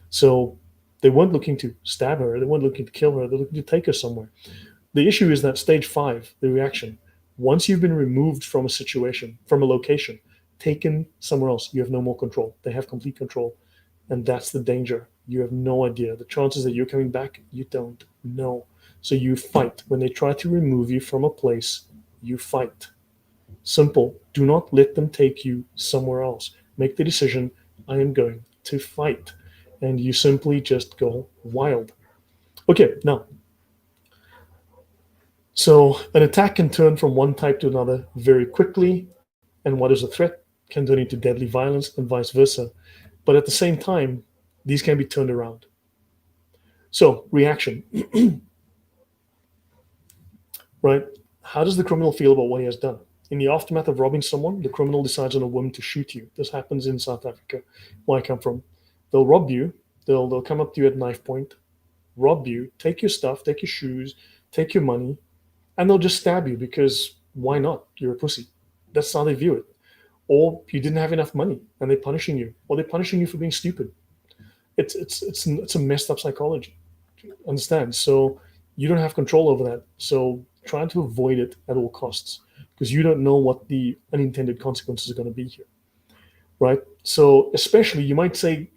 So they weren't looking to stab her. They weren't looking to kill her. They're looking to take her somewhere. The issue is that stage 5, the reaction. Once you've been removed from a situation, from a location, taken somewhere else, you have no more control. They have complete control. And that's the danger. You have no idea. The chances that you're coming back, you don't know. So you fight. When they try to remove you from a place, you fight. Simple. Do not let them take you somewhere else. Make the decision, I am going to fight. And you simply just go wild. Okay, now, so an attack can turn from one type to another very quickly, and what is a threat can turn into deadly violence and vice versa. But at the same time, these can be turned around. So, reaction, right? How does the criminal feel about what he has done? In the aftermath of robbing someone, the criminal decides on a whim to shoot you. This happens in South Africa, where I come from. They'll rob you. They'll come up to you at knife point, rob you, take your stuff, take your shoes, take your money, and they'll just stab you because why not? You're a pussy. That's how they view it. Or you didn't have enough money and they're punishing you, or they're punishing you for being stupid. It's a messed up psychology. Understand? So you don't have control over that. So try to avoid it at all costs because you don't know what the unintended consequences are going to be here, right? So especially you might say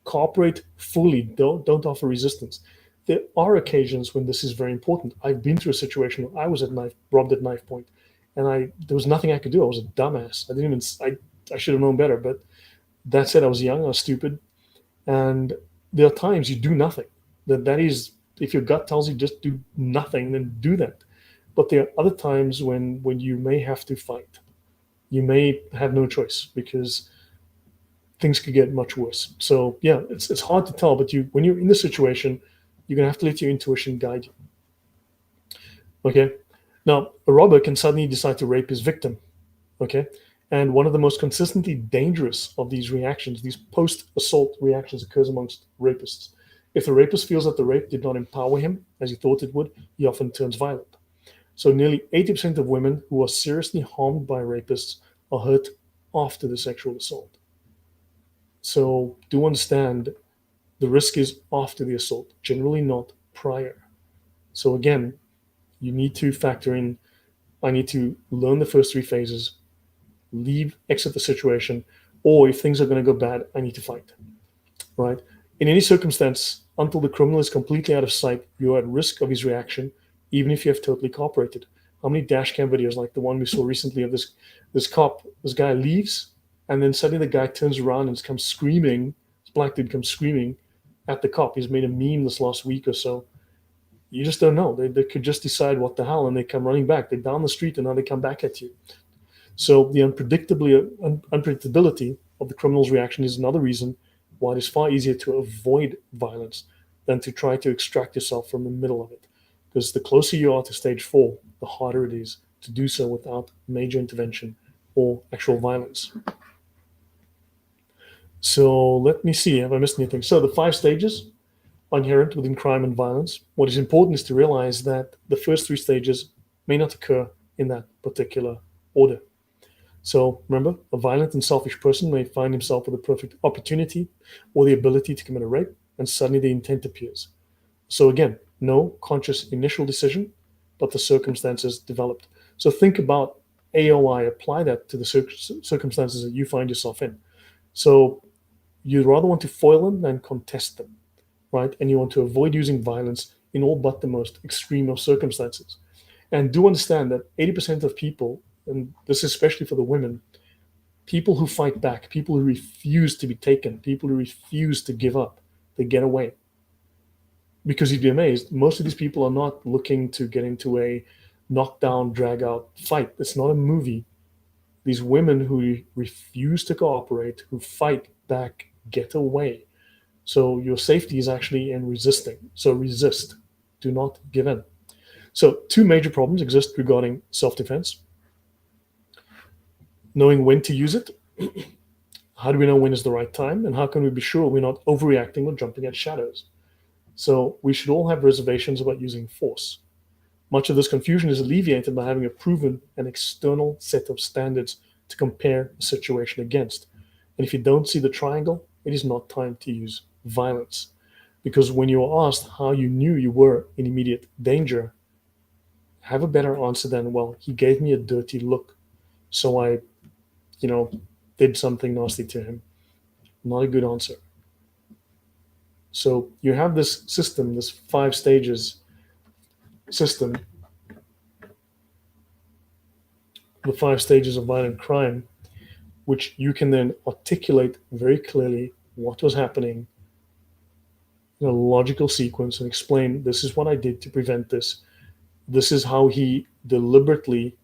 cooperate fully. Don't offer resistance. There are occasions when this is very important. I've been through a situation where I was robbed at knife point, and there was nothing I could do. I was a dumbass. I should have known better. But that said, I was young. I was stupid, and there are times you do nothing. That is, if your gut tells you just do nothing, then do that. But there are other times when you may have to fight. You may have no choice because things could get much worse. So yeah, it's hard to tell, but when you're in the situation, you're gonna have to let your intuition guide you. Okay. Now a robber can suddenly decide to rape his victim. Okay. And one of the most consistently dangerous of these reactions, these post-assault reactions, occurs amongst rapists. If the rapist feels that the rape did not empower him as he thought it would, he often turns violent. So nearly 80% of women who are seriously harmed by rapists are hurt after the sexual assault. So do understand the risk is after the assault, generally not prior. So again, you need to factor in, I need to learn the first 3 phases, exit the situation, or if things are going to go bad, I need to fight, right? In any circumstance, until the criminal is completely out of sight, you're at risk of his reaction, even if you have totally cooperated. How many dash cam videos like the one we saw recently of this guy leaves, and then suddenly the guy turns around and comes screaming, this black dude comes screaming at the cop. He's made a meme this last week or so. You just don't know. They could just decide what the hell, and they come running back. They're down the street, and now they come back at you. So the unpredictability of the criminal's reaction is another reason why it is far easier to avoid violence than to try to extract yourself from the middle of it. Because the closer you are to stage 4, the harder it is to do so without major intervention or actual violence. So let me see, have I missed anything? So the 5 stages are inherent within crime and violence. What is important is to realize that the first 3 stages may not occur in that particular order. So remember, a violent and selfish person may find himself with a perfect opportunity or the ability to commit a rape, and suddenly the intent appears. So again, no conscious initial decision, but the circumstances developed. So think about AOI, apply that to the circumstances that you find yourself in. So you rather want to foil them than contest them, right? And you want to avoid using violence in all but the most extreme of circumstances. And do understand that 80% of people, and this is especially for the women, people who fight back, people who refuse to be taken, people who refuse to give up, they get away. Because you'd be amazed, most of these people are not looking to get into a knockdown, drag out fight. It's not a movie. These women who refuse to cooperate, who fight back, get away. So your safety is actually in resisting. So resist. Do not give in. So 2 major problems exist regarding self-defense. Knowing when to use it. How do we know when is the right time? And how can we be sure we're not overreacting or jumping at shadows? So we should all have reservations about using force. Much of this confusion is alleviated by having a proven and external set of standards to compare a situation against. And if you don't see the triangle, it is not time to use violence. Because when you are asked how you knew you were in immediate danger, have a better answer than, well, he gave me a dirty look, so I, did something nasty to him. Not a good answer. So you have this system, this 5 stages system, the 5 stages of violent crime, which you can then articulate very clearly what was happening in a logical sequence and explain, this is what I did to prevent this. This is how he deliberately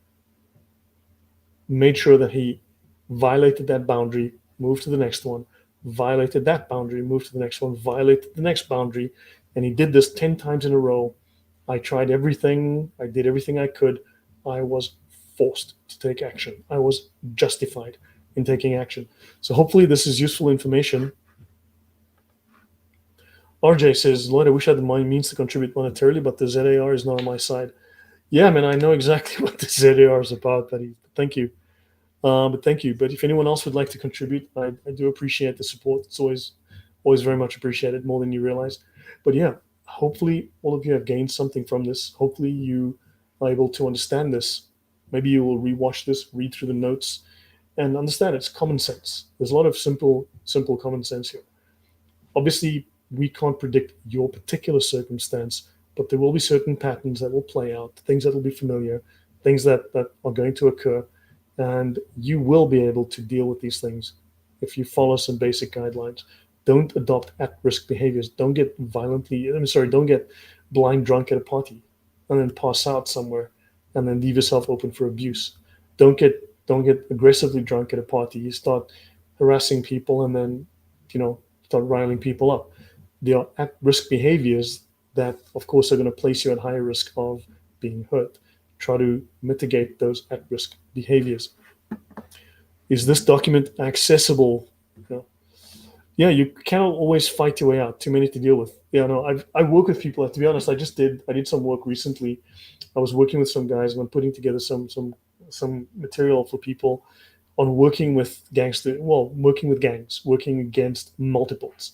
made sure that he violated that boundary, moved to the next one, violated that boundary, moved to the next one, violated the next boundary, and he did this 10 times in a row. I tried everything, I did everything I could. I was forced to take action. I was justified in taking action. So hopefully this is useful information. RJ says, Lloyd, I wish I had the means to contribute monetarily, but the ZAR is not on my side. Yeah, man, I know exactly what the ZAR is about, buddy. Thank you. But thank you. But if anyone else would like to contribute, I do appreciate the support. It's always very much appreciated, more than you realize. But yeah, hopefully all of you have gained something from this. Hopefully you are able to understand this. Maybe you will rewatch this, read through the notes, and understand it's common sense. There's a lot of simple common sense here. Obviously, we can't predict your particular circumstance, but there will be certain patterns that will play out, things that will be familiar, things that are going to occur. And you will be able to deal with these things if you follow some basic guidelines. Don't adopt at-risk behaviors. Don't get don't get blind drunk at a party and then pass out somewhere and then leave yourself open for abuse. Don't get aggressively drunk at a party. You start harassing people and then, start riling people up. There are at-risk behaviors that, of course, are going to place you at higher risk of being hurt. Try to mitigate those at-risk behaviors. Is this document accessible? Yeah, you cannot always fight your way out. Too many to deal with. Yeah, no, I work with people. To be honest, I did some work recently. I was working with some guys and I'm putting together some material for people on working with working with gangs, working against multiples.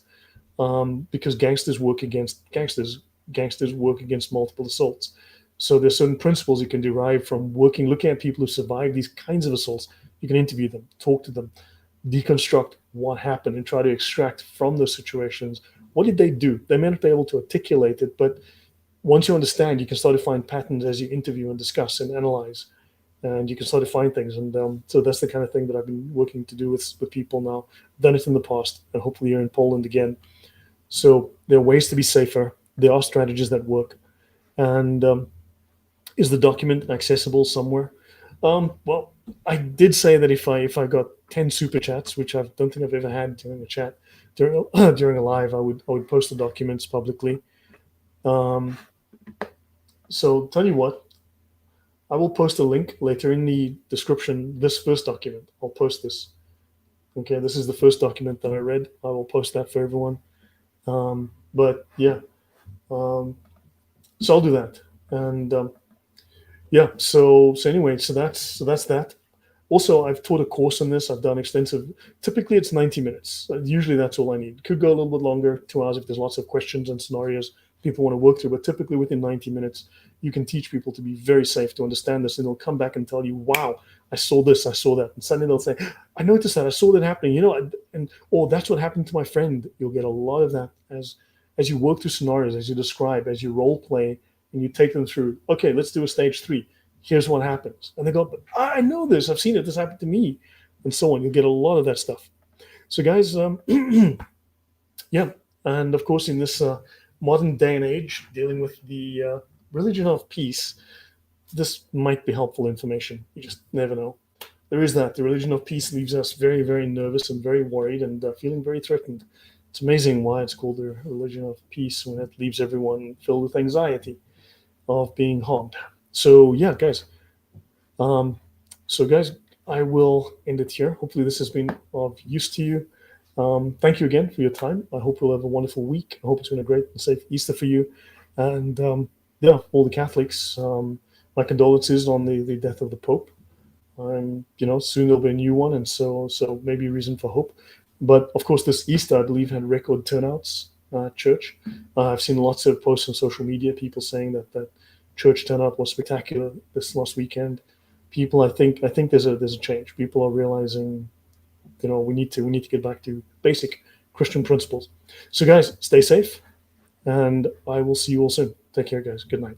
Because gangsters work against gangsters work against multiple assaults. So there's certain principles you can derive from looking at people who survive these kinds of assaults. You can interview them, talk to them, deconstruct what happened and try to extract from those situations what did they do. They may not be able to articulate it, but once you understand, you can start to find patterns as you interview and discuss and analyze, and you can start to find things. And so that's the kind of thing that I've been working to do with people now. I've done it in the past, and hopefully you're in Poland again. So there are ways to be safer. There are strategies that work. And is the document accessible somewhere? Well, I did say that if I got 10 super chats, which I don't think I've ever had during a chat, during during a live, I would post the documents publicly. Um, so tell you what, I will post a link later in the description. This first document, I'll post this. Okay, this is the first document that I read. I will post that for everyone. But yeah, um, so I'll do that. And yeah, so anyway, so that's that. Also, I've taught a course on this. I've done extensive. Typically, it's 90 minutes. Usually, that's all I need. Could go a little bit longer, 2 hours, if there's lots of questions and scenarios people want to work through. But typically, within 90 minutes, you can teach people to be very safe, to understand this, and they'll come back and tell you, "Wow, I saw this, I saw that," and suddenly they'll say, "I noticed that, I saw that happening." And oh, that's what happened to my friend. You'll get a lot of that as you work through scenarios, as you describe, as you role play, and you take them through. Okay, let's do a stage 3. Here's what happens. And they go, "But I know this. I've seen it. This happened to me," and so on. You'll get a lot of that stuff. So, guys, yeah. And of course, in this modern day and age, dealing with the religion of peace, this might be helpful information. You just never know. There is that. The religion of peace leaves us very, very nervous and very worried and feeling very threatened. It's amazing why it's called the religion of peace when it leaves everyone filled with anxiety of being harmed. So, yeah, guys, um, guys, I will end it here. Hopefully, this has been of use to you. Thank you again for your time. I hope you'll have a wonderful week. I hope it's been a great and safe Easter for you. And yeah, all the Catholics, my condolences on the death of the Pope. Soon there'll be a new one, and so maybe a reason for hope. But of course, this Easter, I believe, had record turnouts at church. I've seen lots of posts on social media, people saying that church turnout was spectacular this last weekend. People, I think there's a change. People are realizing, we need to get back to basic Christian principles. So, guys, stay safe, and I will see you all soon. Take care, guys. Good night.